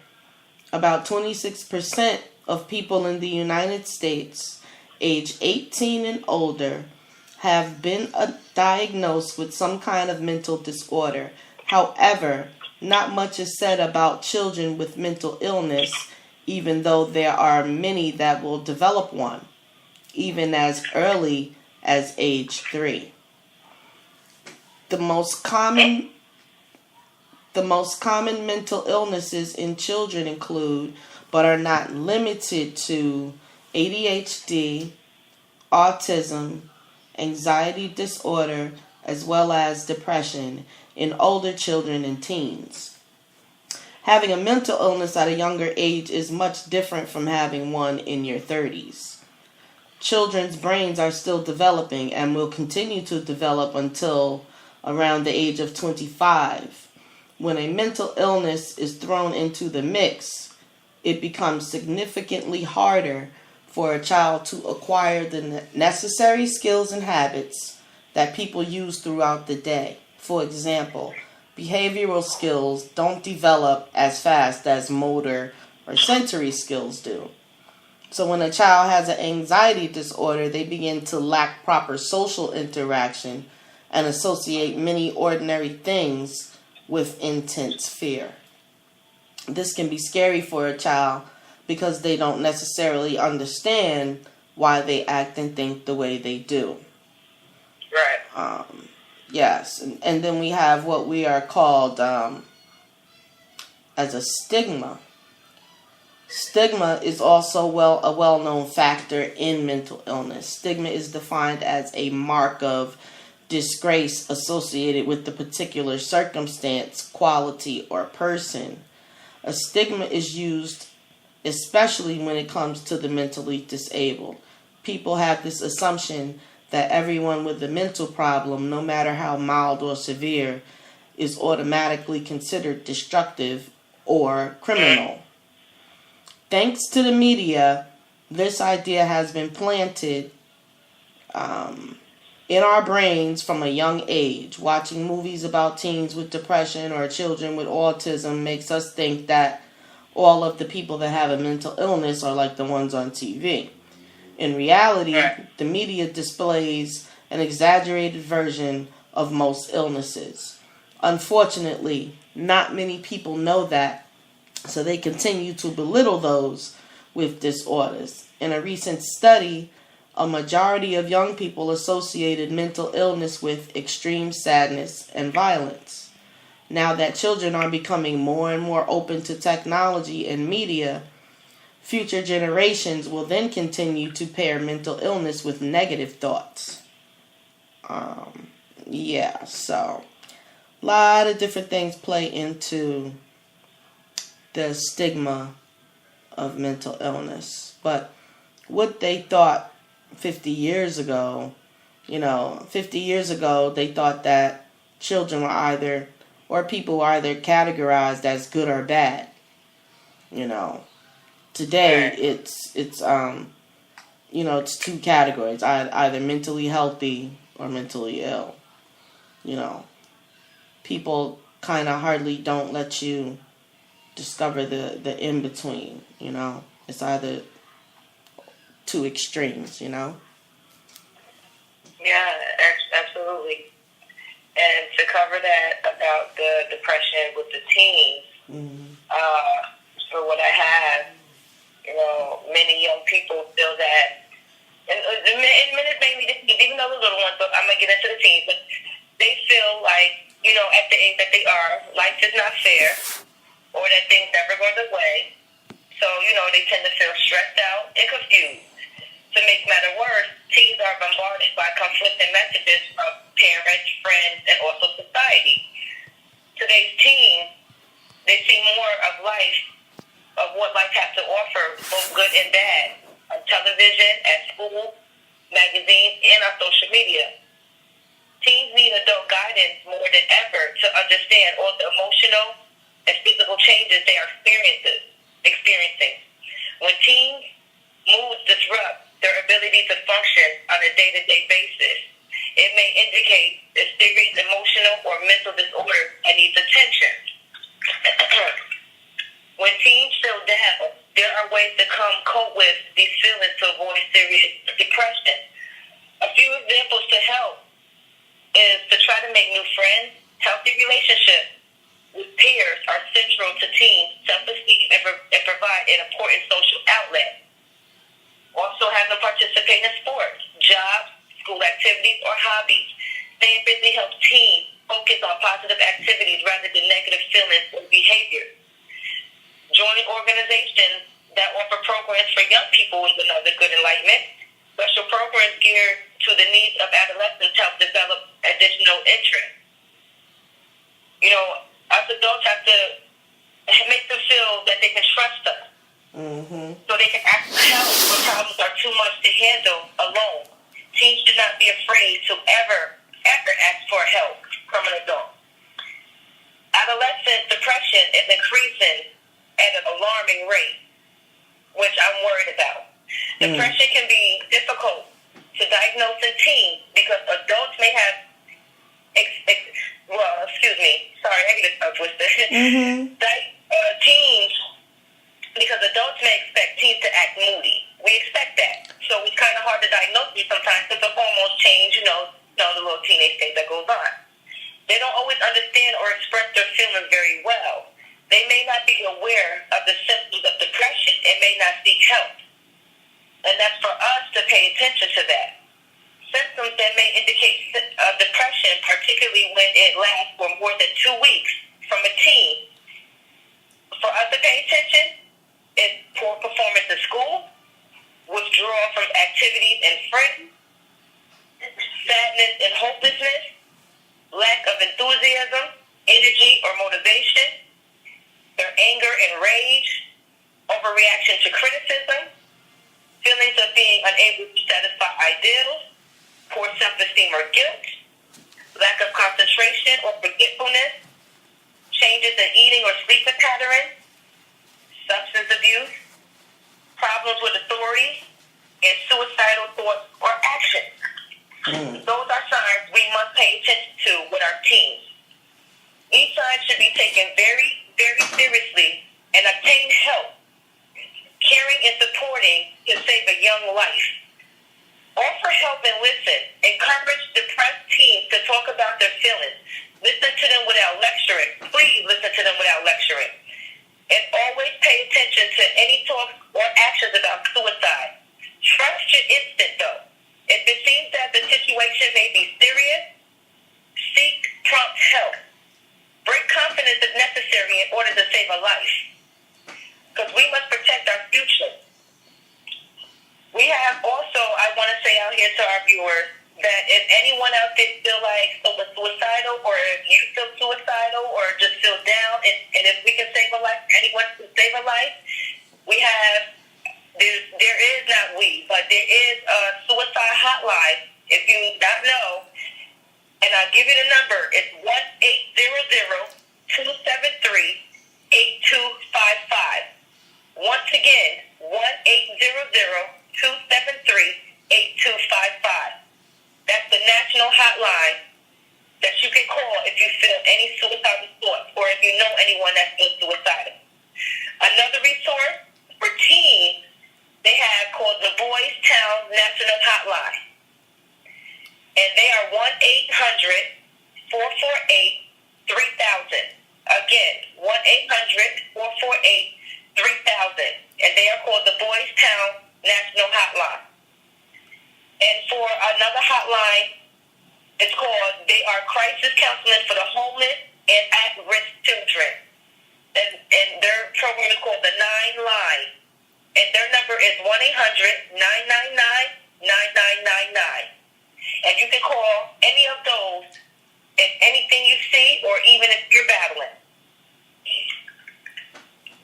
Speaker 2: About 26% of people in the United States age 18 and older have been diagnosed with some kind of mental disorder. However, not much is said about children with mental illness, even though there are many that will develop one, even as early as age 3. The most common mental illnesses in children include, but are not limited to, ADHD, autism, anxiety disorder, as well as depression in older children and teens. Having a mental illness at a younger age is much different from having one in your 30s. Children's brains are still developing and will continue to develop until around the age of 25. When a mental illness is thrown into the mix, it becomes significantly harder for a child to acquire the necessary skills and habits that people use throughout the day. For example, behavioral skills don't develop as fast as motor or sensory skills do. So when a child has an anxiety disorder, they begin to lack proper social interaction and associate many ordinary things with intense fear. This can be scary for a child because they don't necessarily understand why they act and think the way they do.
Speaker 3: Right.
Speaker 2: Yes, and then we have what we are called as a stigma. Stigma is also a well-known factor in mental illness. Stigma is defined as a mark of disgrace associated with the particular circumstance, quality, or person. A stigma is used especially when it comes to the mentally disabled. People have this assumption that everyone with a mental problem, no matter how mild or severe, is automatically considered destructive or criminal. Thanks to the media, this idea has been planted in our brains from a young age. Watching movies about teens with depression or children with autism makes us think that all of the people that have a mental illness are like the ones on TV. In reality, the media displays an exaggerated version of most illnesses. Unfortunately, not many people know that, so they continue to belittle those with disorders. In a recent study, a majority of young people associated mental illness with extreme sadness and violence. Now that children are becoming more and more open to technology and media, future generations will then continue to pair mental illness with negative thoughts. So a lot of different things play into the stigma of mental illness. But what they thought 50 years ago, 50 years ago, they thought that children were people were either categorized as good or bad. Today it's two categories, either mentally healthy or mentally ill. People kind of hardly don't let you discover the in between. It's either two extremes.
Speaker 3: Yeah, absolutely. And to cover that about the depression with the teens, for what I have, many young people feel that, and maybe even though the little ones, but I'm gonna get into the teens, but they feel like, at the age that they are, life is not fair, or that things never go their way. So, they tend to feel stressed out and confused. To make matter worse, teens are bombarded by conflicting messages from parents, friends, and also society. Today's teens, they see more of life, of what life has to offer, both good and bad, on television, at school, magazines, and on social media. Teens need adult guidance more than ever to understand all the emotional and physical changes they are experiencing. When teens' moods disrupt their ability to function on a day-to-day basis, it may indicate a serious emotional or mental disorder that needs attention. When teens feel down, there are ways to cope with these feelings to avoid serious depression. A few examples to help is to try to make new friends. Healthy relationships with peers are central to teens' self-esteem and provide an important social outlet. Also have them participate in sports, jobs, school activities, or hobbies. Staying busy helps teens focus on positive activities rather than negative feelings or behaviors. Joining organizations that offer programs for young people is another good enlightenment. Special programs geared to the needs of adolescents help develop additional interests. Us adults have to make them feel that they can trust us. So they can ask for help when problems are too much to handle alone. Teens should not be afraid to ever ask for help from an adult. Adolescent depression is increasing at an alarming rate, which I'm worried about. Depression can be difficult to diagnose in teens because adults may have, I get a tongue twister. Teens, because adults may expect teens to act moody. We expect that. So it's kind of hard to diagnose these sometimes because the hormones change, the little teenage thing that goes on. They don't always understand or express their feelings very well. They may not be aware of the symptoms of depression and may not seek help. And that's for us to pay attention to that. Symptoms that may indicate depression, particularly when it lasts for more than 2 weeks from a teen, for us to pay attention is poor performance in school, withdrawal from activities and friends, sadness and hopelessness, lack of enthusiasm, energy, or motivation, their anger and rage, overreaction to criticism, feelings of being unable to satisfy ideals, poor self-esteem or guilt, lack of concentration or forgetfulness, changes in eating or sleeping patterns, substance abuse, problems with authority, and suicidal thoughts or actions. Those are signs we must pay attention to with our teens. These signs should be taken very, very seriously and obtain help. Caring and supporting can save a young life. Offer help and listen. Encourage depressed teens to talk about their feelings. Listen to them without lecturing. Please listen to them without lecturing. And always pay attention to any talks or actions about suicide. Trust your instinct, though. If it seems that the situation may be serious, seek prompt help. Bring confidence if necessary in order to save a life. Because we must protect our future. We have also, I want to say out here to our viewers, that if anyone out there feel like suicidal, or if you feel suicidal, or just feel down, and if we can save a life, anyone can save a life, we have, there is not we, but there is a suicide hotline, if you not know, and I'll give you the number. It's 1-800-273-8255. Once again, 1-800-273-8255. That's the national hotline that you can call if you feel any suicidal thoughts or if you know anyone that's been suicidal. Another resource for teens they have called the Boys Town National Hotline. And they are 1-800-448-3000. Again, 1-800-448-3000. And they are called the Boys Town National Hotline. And for another hotline, it's called, they are crisis counseling for the homeless and at-risk children. And their program is called the 9 Line. And their number is 1-800-999-9999. And you can call any of those if anything you see or even if you're battling.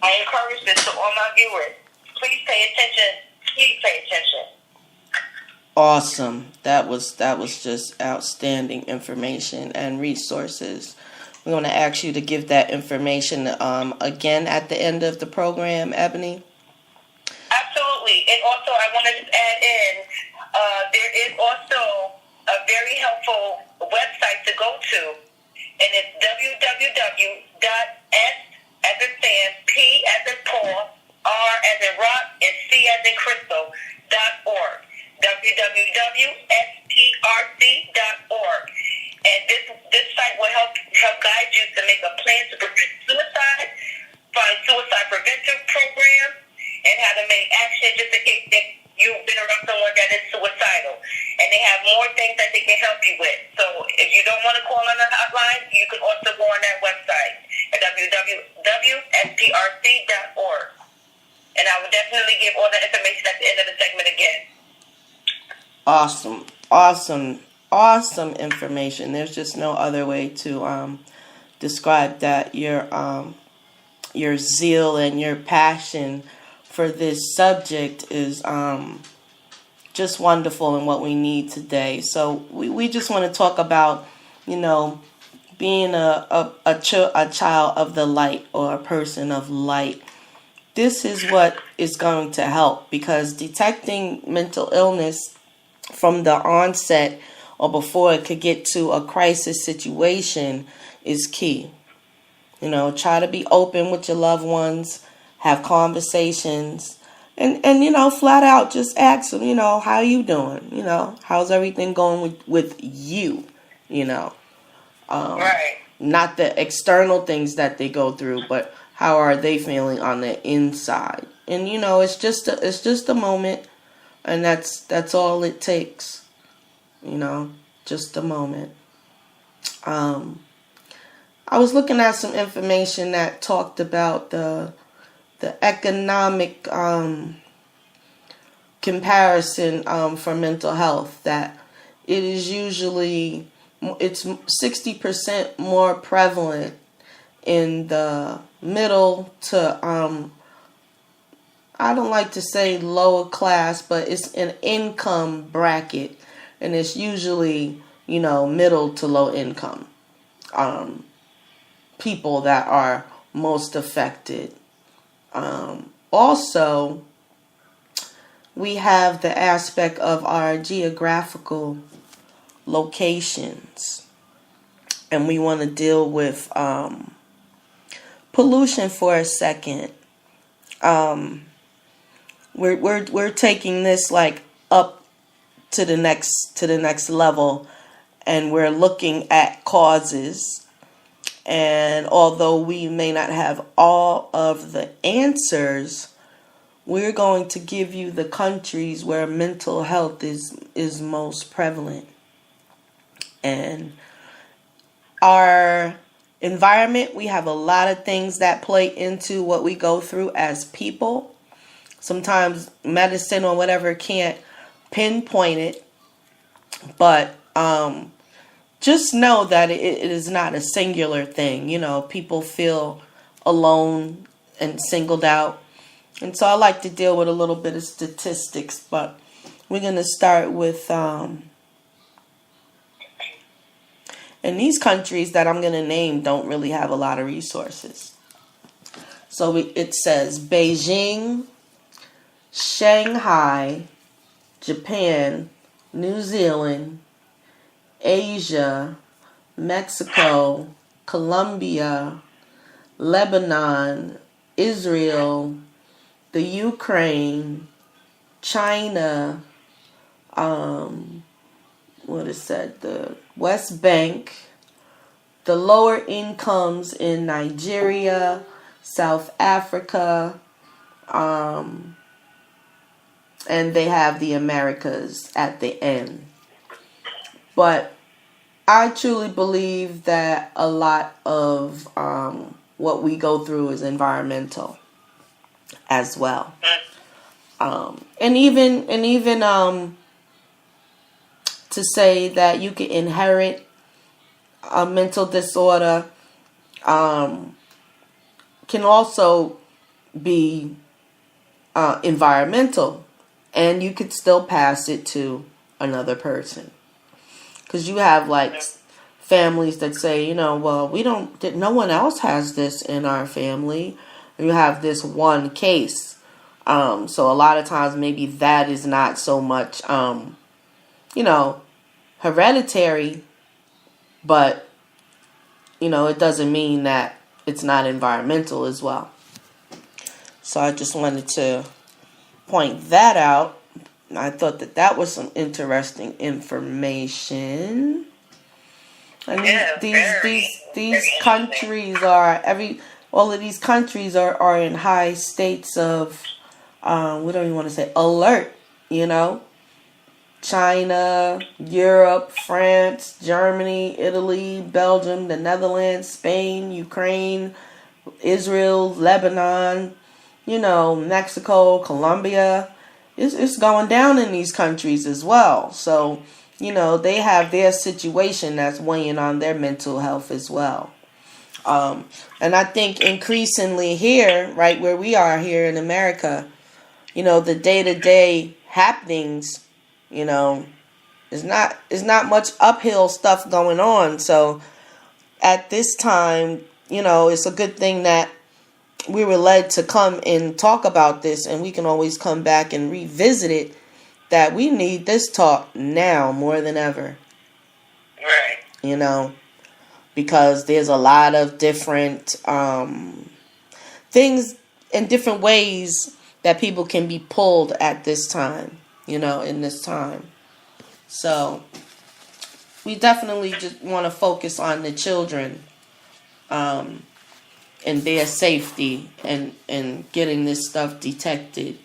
Speaker 3: I encourage this to all my viewers. Please pay attention. Please pay attention.
Speaker 2: Awesome. That was just outstanding information and resources. We're going to ask you to give that information again at the end of the program, Ebony.
Speaker 3: Absolutely. And also, I want to just add in, there is also a very helpful website to go to, and it's www.s as in Sam, P as in Paul, R as in Rock, and C as in Crystal.org. www.sprc.org. And this site will help guide you to make a plan to prevent suicide, find suicide prevention programs, and how to make action just in case that you've been around someone that is suicidal. And they have more things that they can help you with. So if you don't want to call on the hotline, you can also go on that website at www.sprc.org. And I will definitely give all the information at the end of the segment again.
Speaker 2: Awesome information. There's just no other way to describe that. Your zeal and your passion for this subject is just wonderful and what we need today. So we just want to talk about, being a child of the light or a person of light. This is what is going to help, because detecting mental illness from the onset or before it could get to a crisis situation is key. Try to be open with your loved ones, have conversations, and flat out just ask them, how you doing? How's everything going with you?
Speaker 3: Right.
Speaker 2: Not the external things that they go through, but how are they feeling on the inside? And it's just a moment, and that's all it takes. Just a moment. I was looking at some information that talked about the economic comparison for mental health, that it is usually, it's 60% more prevalent in the middle to I don't like to say lower class, but it's an income bracket, and it's usually, middle to low income people that are most affected. Also, we have the aspect of our geographical locations, and we want to deal with pollution for a second. We're taking this like up to the next level, and we're looking at causes. And although we may not have all of the answers, we're going to give you the countries where mental health is most prevalent. And our environment, we have a lot of things that play into what we go through as people. Sometimes medicine or whatever can't pinpoint it, but just know that it is not a singular thing. People feel alone and singled out. And so I like to deal with a little bit of statistics, but we're going to start with, and these countries that I'm going to name don't really have a lot of resources. So it says Beijing, Shanghai, Japan, New Zealand, Asia, Mexico, Colombia, Lebanon, Israel, the Ukraine, China, the West Bank, the lower incomes in Nigeria, South Africa, and they have the Americas at the end. But I truly believe that a lot of what we go through is environmental as well. And even to say that you can inherit a mental disorder can also be environmental, and you could still pass it to another person. Because you have like families that say, well, no one else has this in our family. You have this one case. So a lot of times maybe that is not so much, hereditary, but, it doesn't mean that it's not environmental as well. So I just wanted to point that out. I thought that was some interesting information. And these countries are all of these countries are in high states of we don't even want to say alert, China, Europe, France, Germany, Italy, Belgium, the Netherlands, Spain, Ukraine, Israel, Lebanon, Mexico, Colombia. It's going down in these countries as well. So, they have their situation that's weighing on their mental health as well. And I think increasingly here, right where we are here in America, the day-to-day happenings, is not much uphill stuff going on. So at this time, it's a good thing that we were led to come and talk about this, and we can always come back and revisit it, that we need this talk now more than ever.
Speaker 3: Right.
Speaker 2: Because there's a lot of different things and different ways that people can be pulled at this time, in this time. So we definitely just want to focus on the children and their safety and getting this stuff detected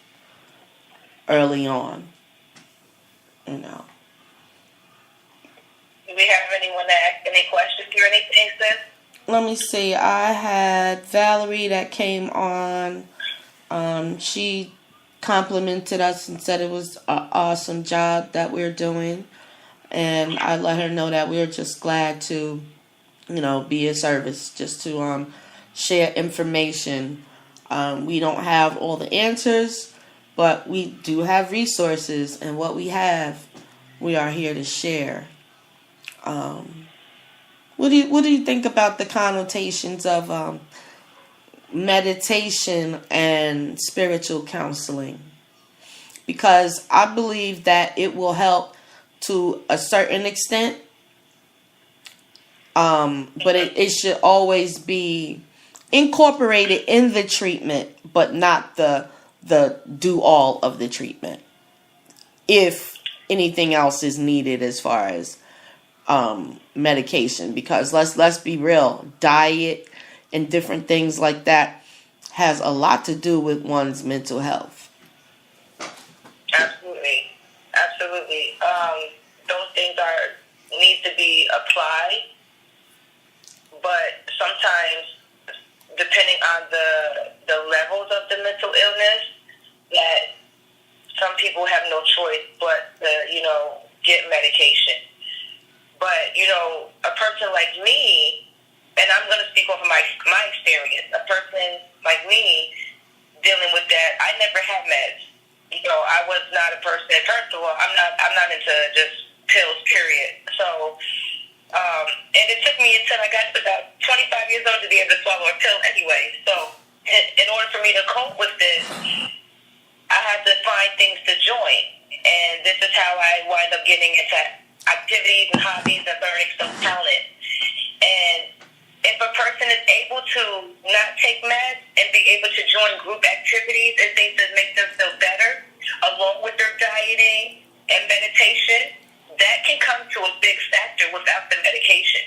Speaker 2: early on.
Speaker 3: Do we have anyone that Any questions or anything, sis?
Speaker 2: Let me see. I had Valerie that came on. She complimented us and said it was an awesome job that we're doing. And I let her know that we're just glad to, be of service, just to share information. We don't have all the answers, but we do have resources, and what we have, we are here to share. What do you think about the connotations of meditation and spiritual counseling? Because I believe that it will help to a certain extent, but it should always be incorporated in the treatment, but not the do all of the treatment. If anything else is needed as far as medication, because let's be real, diet and different things like that has a lot to do with one's mental health.
Speaker 3: Absolutely. Those things need to be applied, but sometimes, depending on the levels of the mental illness, that some people have no choice but to, get medication. But, a person like me, and I'm going to speak off of my experience, a person like me dealing with that, I never had meds. I was not a person, first of all, I'm not into just pills, period. So, and it took me until I got to about 25 years old to be able to swallow a pill anyway. So, in order for me to cope with this, I had to find things to join. And this is how I wind up getting into activities and hobbies and learning some talent. And if a person is able to not take meds and be able to join group activities and things that make them feel better, along with their dieting and meditation, that can come to a big factor without the medication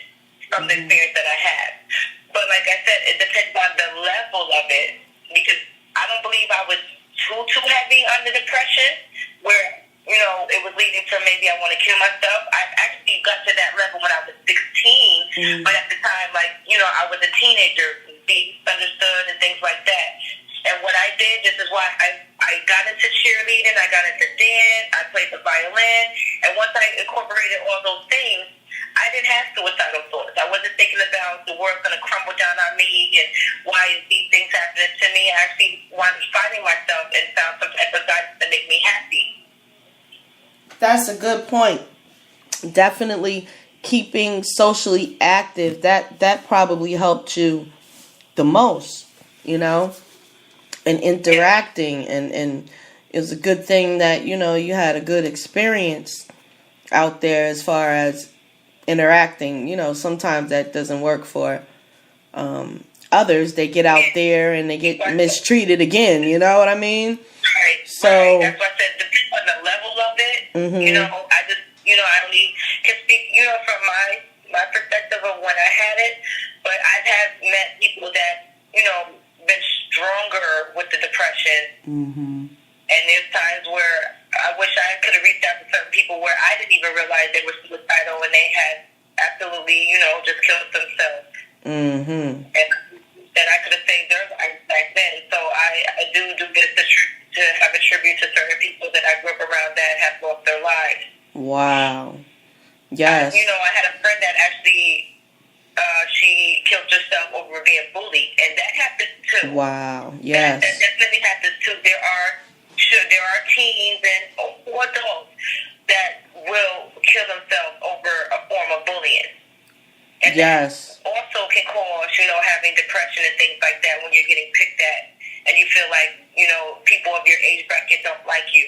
Speaker 3: from the experience that I had. But like I said, it depends on the level of it, because I don't believe I was too heavy under depression where, it was leading to maybe I want to kill myself. I actually got to that level when I was 16, but at the time, I was a teenager, being understood and things like that. And what I did, this is why I got into cheerleading, I got into dance, I played the violin, and once I incorporated all those things, I didn't have suicidal thoughts. I wasn't thinking about the world's going to crumble down on me and why is these things happening to me. I actually wanted finding myself and found some type of guidance to make me happy.
Speaker 2: That's a good point. Definitely keeping socially active. That probably helped you the most, and interacting. And it was a good thing that, you had a good experience out there as far as interacting. Sometimes that doesn't work for others. They get out there and they get mistreated again. You know what I mean?
Speaker 3: Right.
Speaker 2: So
Speaker 3: right. That's why I said depending on the level of it.
Speaker 2: Mm-hmm.
Speaker 3: I just I only can speak from my perspective of when I had it, but I've met people that been stronger with the depression.
Speaker 2: Mm-hmm.
Speaker 3: And there's times where I wish I could have reached out to certain people where I didn't even realize they were suicidal and they had absolutely just killed themselves.
Speaker 2: Mm-hmm.
Speaker 3: And I could have saved their lives back then. So I do this to have a tribute to certain people that I grew up around that have lost their lives.
Speaker 2: Wow. Yes.
Speaker 3: I had a friend that actually she killed herself over being bullied, and that happens too.
Speaker 2: Wow. Yes.
Speaker 3: That definitely happens too. There are teens and adults that will kill themselves over a form of bullying. And
Speaker 2: yes.
Speaker 3: that also can cause, having depression and things like that when you're getting picked at and you feel like, people of your age bracket don't like you.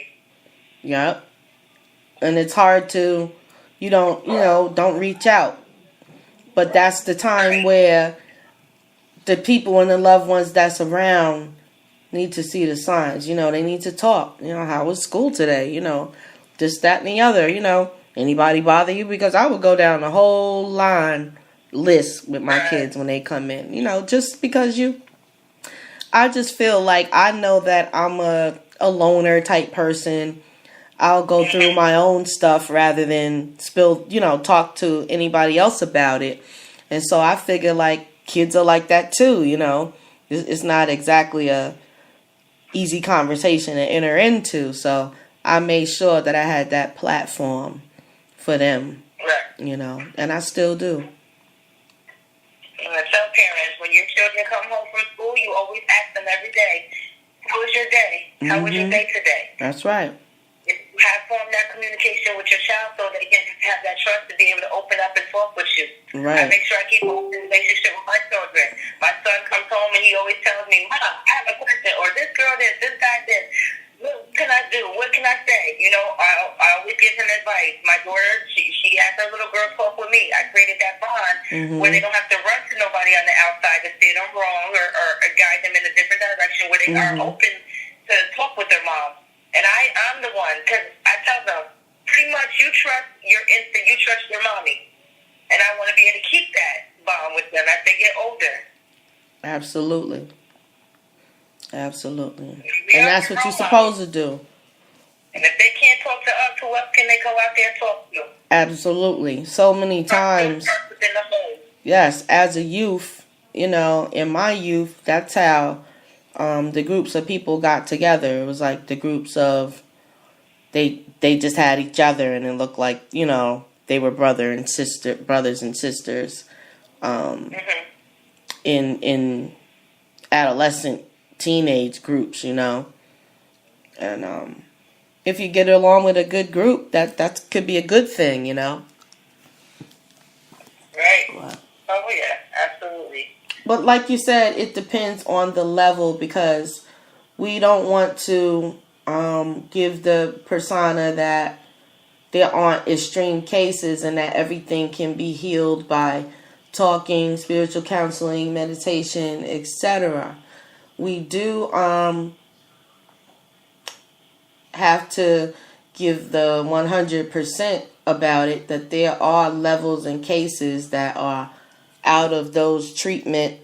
Speaker 2: Yep. And it's hard to, don't reach out. But that's the time where the people and the loved ones that's around need to see the signs. They need to talk. How was school today? This, that, and the other. Anybody bother you? Because I would go down the whole list with my kids when they come in. Just because I just feel like I know that I'm a loner type person. I'll go through my own stuff rather than talk to anybody else about it. And so I figure like kids are like that too, It's not exactly a easy conversation to enter into. So I made sure that I had that platform for them, and I still do.
Speaker 3: And I tell parents, when your children come home from school, you always ask them every day, how was your day? How was your day today?
Speaker 2: That's right.
Speaker 3: If you have formed that communication with your child so they can have that trust to be able to open up and talk with you.
Speaker 2: Right.
Speaker 3: I make sure I keep an open relationship with my children. My son comes home and he always tells me, Mom, I have a question, or this girl this guy this. What can I do? What can I say? I always give him advice. My daughter, she has her little girl talk with me. I created that bond where they don't have to run to nobody on the outside to steer them wrong or guide them in a different direction, where they are open to talk with their mom. And I'm the one, because I tell them, pretty much you trust your instinct, you trust your mommy. And I want to be able to keep that bond with them as they get older.
Speaker 2: Absolutely. And that's what you're supposed to do.
Speaker 3: And if they can't talk to us, who else can they go out there and talk to?
Speaker 2: Absolutely. So many times. Yes, as a youth, in my youth, that's how the groups of people got together. It was like the groups of, they just had each other, and it looked like, they were brothers and sisters in adolescent teenage groups, and if you get along with a good group, that could be a good thing,
Speaker 3: Right.
Speaker 2: Wow.
Speaker 3: Oh yeah, absolutely.
Speaker 2: But like you said, it depends on the level, because we don't want to give the persona that there aren't extreme cases and that everything can be healed by talking, spiritual counseling, meditation, etc. We do have to give the 100% about it, that there are levels and cases that are out of those treatment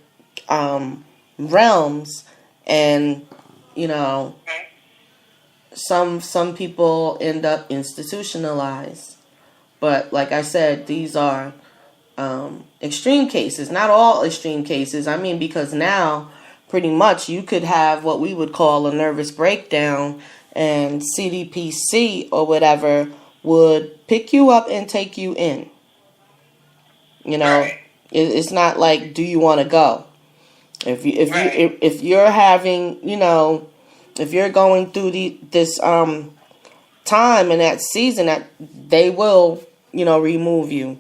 Speaker 2: realms, and some people end up institutionalized. But like I said, these are extreme cases, not all extreme cases. I mean, because now pretty much you could have what we would call a nervous breakdown, and CDPC or whatever would pick you up and take you in.
Speaker 3: Right.
Speaker 2: It's not like, do you want to go? If you're having, if you're going through this time and that season, that they will, remove you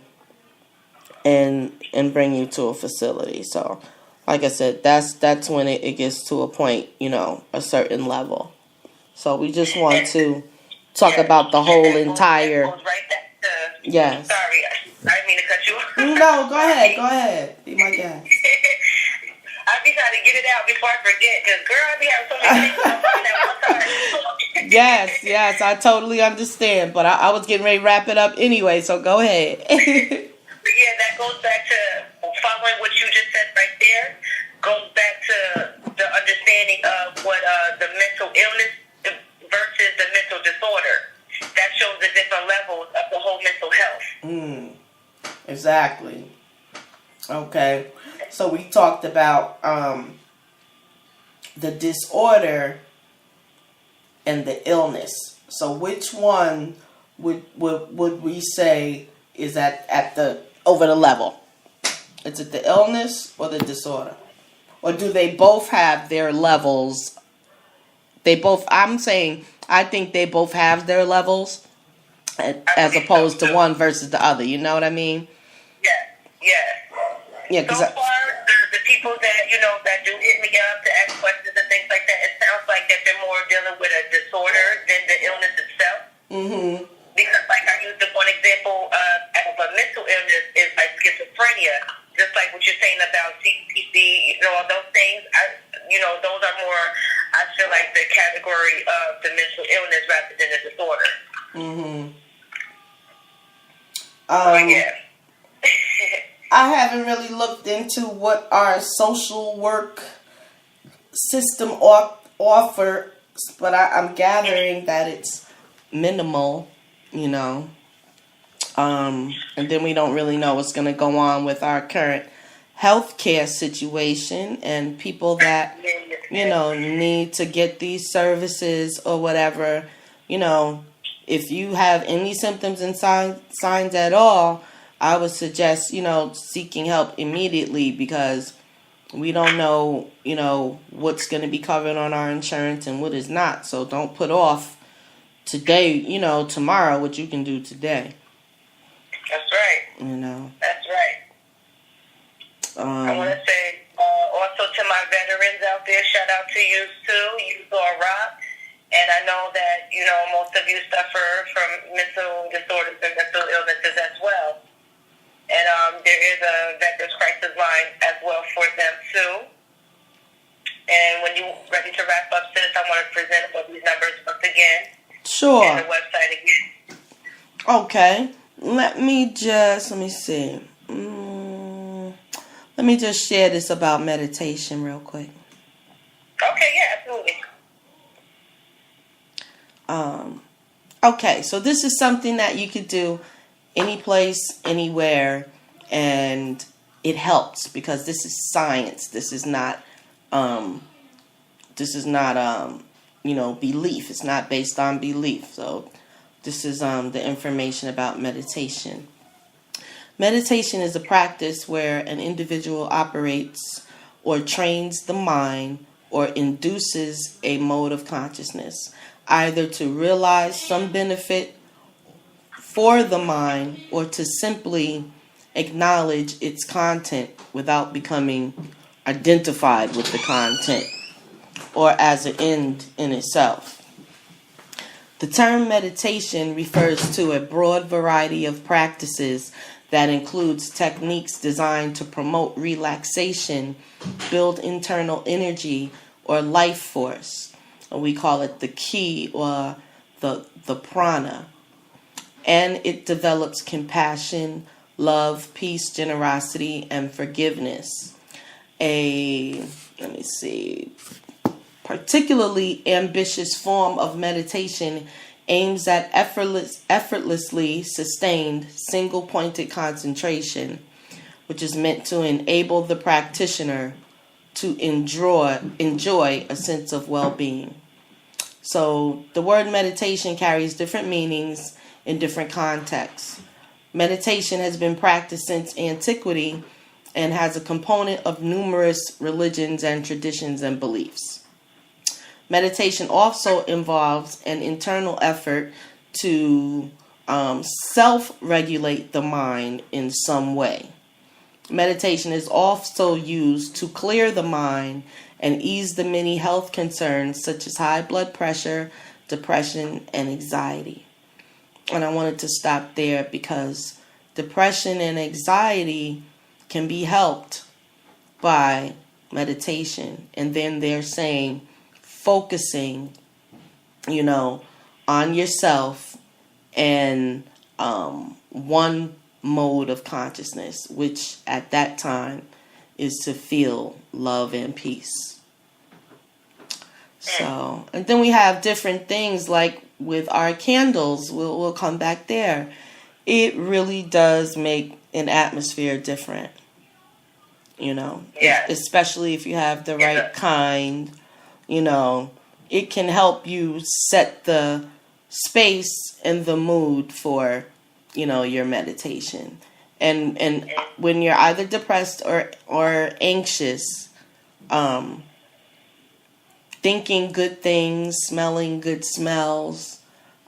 Speaker 2: and bring you to a facility. So, like I said, that's when it gets to a point, a certain level. So we just want to talk about the whole entire. Yes.
Speaker 3: Sorry, I didn't mean to cut you off.
Speaker 2: No, go ahead. Be my guest.
Speaker 3: I be trying to get it out before I forget, because girl, I be having so many things at one time.
Speaker 2: Yes, I totally understand. But I was getting ready to wrap it up anyway, so go ahead.
Speaker 3: Yeah, that goes back to following what you just said right there. Goes back to the understanding of what the mental illness versus the mental disorder. That shows the different levels of the whole mental health.
Speaker 2: Exactly. Okay. So we talked about the disorder and the illness. So which one would we say is at the over the level? Is it the illness or the disorder? Or do they both have their levels? I think they both have their levels, as opposed to one versus the other. You know what I mean? Yeah.
Speaker 3: So far, the people that that do hit me up to ask questions and things like that, it sounds like that they're more dealing with a disorder than the illness itself.
Speaker 2: Mm-hmm.
Speaker 3: Because, like I used one example of a mental illness is like schizophrenia. Just like what you're saying about CPC, all those things. Those are more, I feel like, the category of the mental illness rather than the disorder.
Speaker 2: Mm-hmm.
Speaker 3: Yeah.
Speaker 2: I haven't really looked into what our social work system offers, but I'm gathering that it's minimal, you know. And then we don't really know what's going to go on with our current healthcare situation and people that, you know, need to get these services or whatever. You know, if you have any symptoms and signs at all, I would suggest, you know, seeking help immediately, because we don't know, you know, what's going to be covered on our insurance and what is not. So don't put off today, you know, tomorrow, what you can do today.
Speaker 3: That's right.
Speaker 2: You know.
Speaker 3: That's right. I want to say also to my veterans out there, shout out to you too. You saw a rock. And I know that, you know, most of you suffer from mental disorders and mental illnesses as well. And there is a Veterans Crisis Line as well for them too. And when you're ready to wrap up, sis, I want to present all these numbers once again.
Speaker 2: Sure.
Speaker 3: And the website again.
Speaker 2: Okay. Let me see. Let me just share this about meditation real quick.
Speaker 3: Okay, yeah, absolutely.
Speaker 2: Okay, so this is something that you could do any place, anywhere, and it helps because this is science. This is not, you know, belief. It's not based on belief. So this is the information about meditation. Meditation is a practice where an individual operates or trains the mind or induces a mode of consciousness, either to realize some benefit for the mind or to simply acknowledge its content without becoming identified with the content or as an end in itself. The term meditation refers to a broad variety of practices that includes techniques designed to promote relaxation, build internal energy or life force. We call it the ki or the prana. And it develops compassion, love, peace, generosity, and forgiveness. Particularly ambitious form of meditation aims at effortlessly sustained single-pointed concentration, which is meant to enable the practitioner to enjoy a sense of well-being. So the word meditation carries different meanings in different contexts. Meditation has been practiced since antiquity and has a component of numerous religions and traditions and beliefs. Meditation also involves an internal effort to self-regulate the mind in some way. Meditation is also used to clear the mind and ease the many health concerns such as high blood pressure, depression, and anxiety. And I wanted to stop there because depression and anxiety can be helped by meditation. And then they're saying focusing, you know, on yourself and one mode of consciousness, which at that time is to feel love and peace. So, and then we have different things like with our candles. We'll come back there. It really does make an atmosphere different, you know, especially if you have the right kind. You know, it can help you set the space and the mood for, you know, your meditation. And when you're either depressed or anxious, thinking good things, smelling good smells,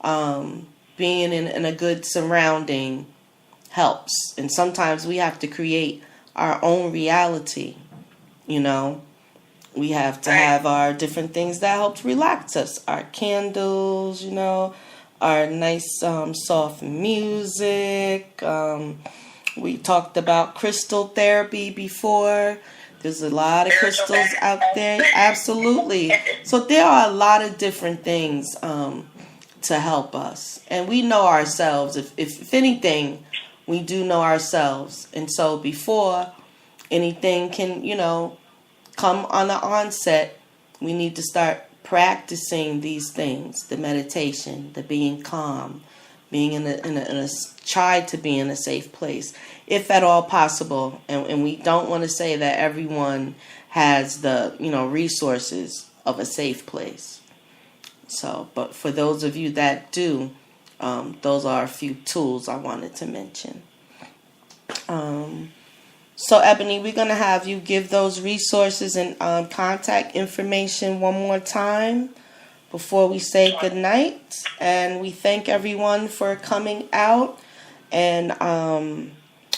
Speaker 2: being in a good surrounding helps. And sometimes we have to create our own reality, you know. We have to have our different things that help relax us. Our candles, you know, our nice soft music. We talked about crystal therapy before. There's a lot of crystals out there. Absolutely. So there are a lot of different things to help us. And we know ourselves. If anything, we do know ourselves. And so before anything can, you know, come on the onset, we need to start practicing these things, the meditation, the being calm, being try to be in a safe place, if at all possible. And we don't want to say that everyone has the, resources of a safe place. So, but for those of you that do, those are a few tools I wanted to mention. So, Ebony, we're going to have you give those resources and contact information one more time before we say goodnight. And we thank everyone for coming out and,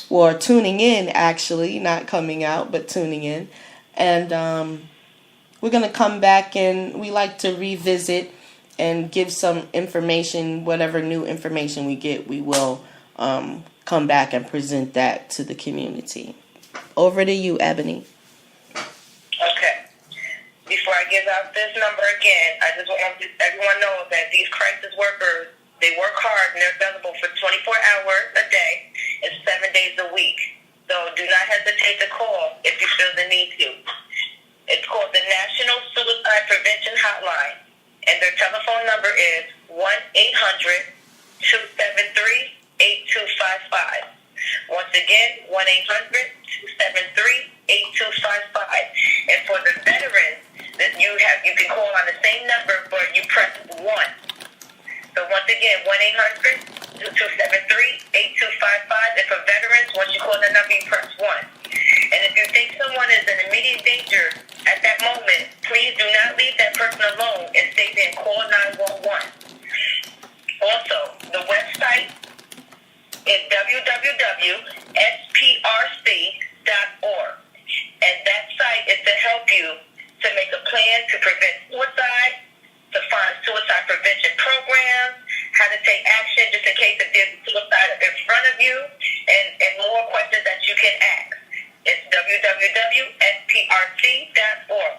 Speaker 2: or tuning in, actually, not coming out, but tuning in. And we're going to come back and we like to revisit and give some information, whatever new information we get, we will come back and present that to the community. Over to you, Ebony.
Speaker 3: Okay. Before I give out this number again, I just want everyone know that these crisis workers, they work hard and they're available for 24 hours a day and 7 days a week. So do not hesitate to call if you feel the need to. It's called the National Suicide Prevention Hotline, and their telephone number is 1-800-273-8255. Once again, 1-800-273-8255. And for the veterans, you can call on the same number, but you press 1. So once again, 1-800-273-8255. And for veterans, once you call the number, you press 1. And if you think someone is in immediate danger at that moment, please do not leave that person alone and stay there and call 911. Also, the website is www.sprc.org. And that site is to help you to make a plan to prevent suicide, to find suicide prevention programs, how to take action just in case if there's suicide in front of you, and more questions that you can ask. It's www.sprc.org.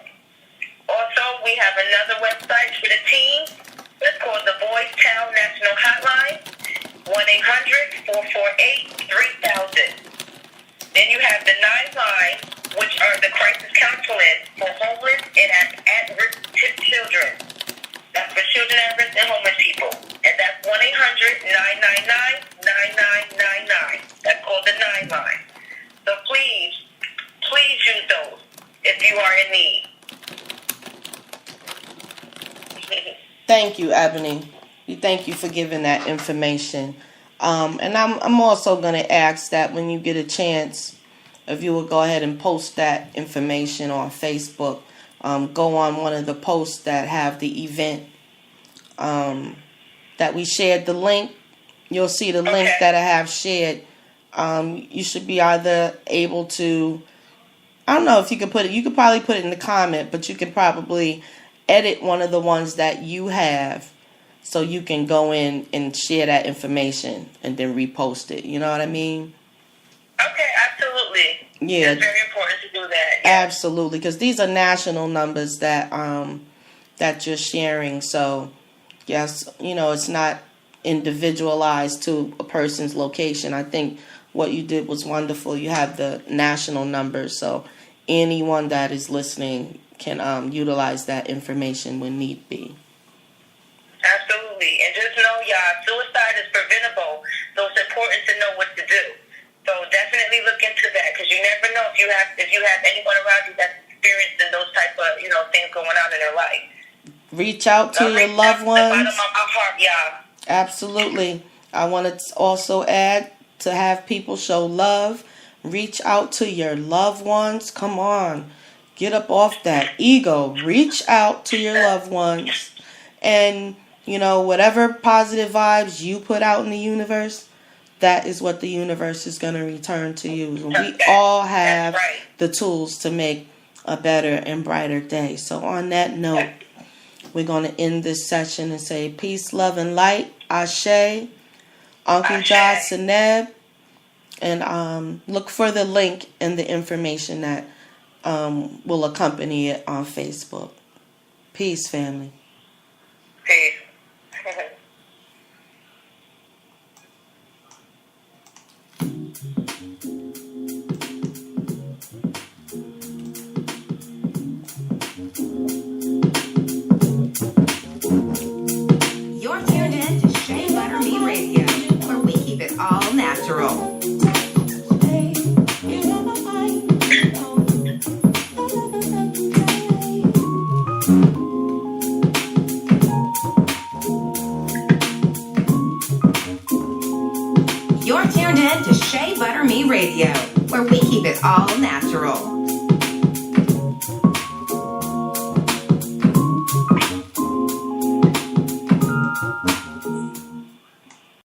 Speaker 3: Also, we have another website for the team that's called the Boys Town National Hotline, 1-800-448-3000. Then you have the 9 lines, which are the crisis counseling for homeless and at-risk children. That's for children at risk and homeless people. And that's 1-800-999-9999. That's called the 9 line. So please use those if you are in need.
Speaker 2: Thank you, Ebony. We thank you for giving that information. And I'm also going to ask that when you get a chance, if you would go ahead and post that information on Facebook, go on one of the posts that have the event that we shared the link. You'll see the link that I have shared. You should be either able to, I don't know if you could put it, you could probably put it in the comment, but you can probably edit one of the ones that you have so you can go in and share that information and then repost it. You know what I mean?
Speaker 3: Okay, absolutely.
Speaker 2: Yeah.
Speaker 3: It's very important to do that. Yeah.
Speaker 2: Absolutely, because these are national numbers that that you're sharing. So, yes, it's not individualized to a person's location. I think what you did was wonderful. You have the national numbers, so anyone that is listening can utilize that information when need be.
Speaker 3: Absolutely. And just know, y'all, suicide is preventable, so it's important to know what to do. So definitely look into that, because you never know if you have anyone around you that's experiencing those type of things going on in their life.
Speaker 2: Reach out to your loved ones.
Speaker 3: Bottom of my heart, y'all.
Speaker 2: Absolutely. I want to also add to have people show love. Reach out to your loved ones. Come on. Get up off that ego. Reach out to your loved ones. And, whatever positive vibes you put out in the universe, that is what the universe is going to return to you. We all have the tools to make a better and brighter day. So on that note, we're going to end this session and say peace, love, and light. Ashe. Uncle Jah Seneb. And look for the link and the information that will accompany it on Facebook. Peace, family.
Speaker 3: Peace.
Speaker 1: You're tuned in to Shea Butter Me Radio, where we keep it all natural.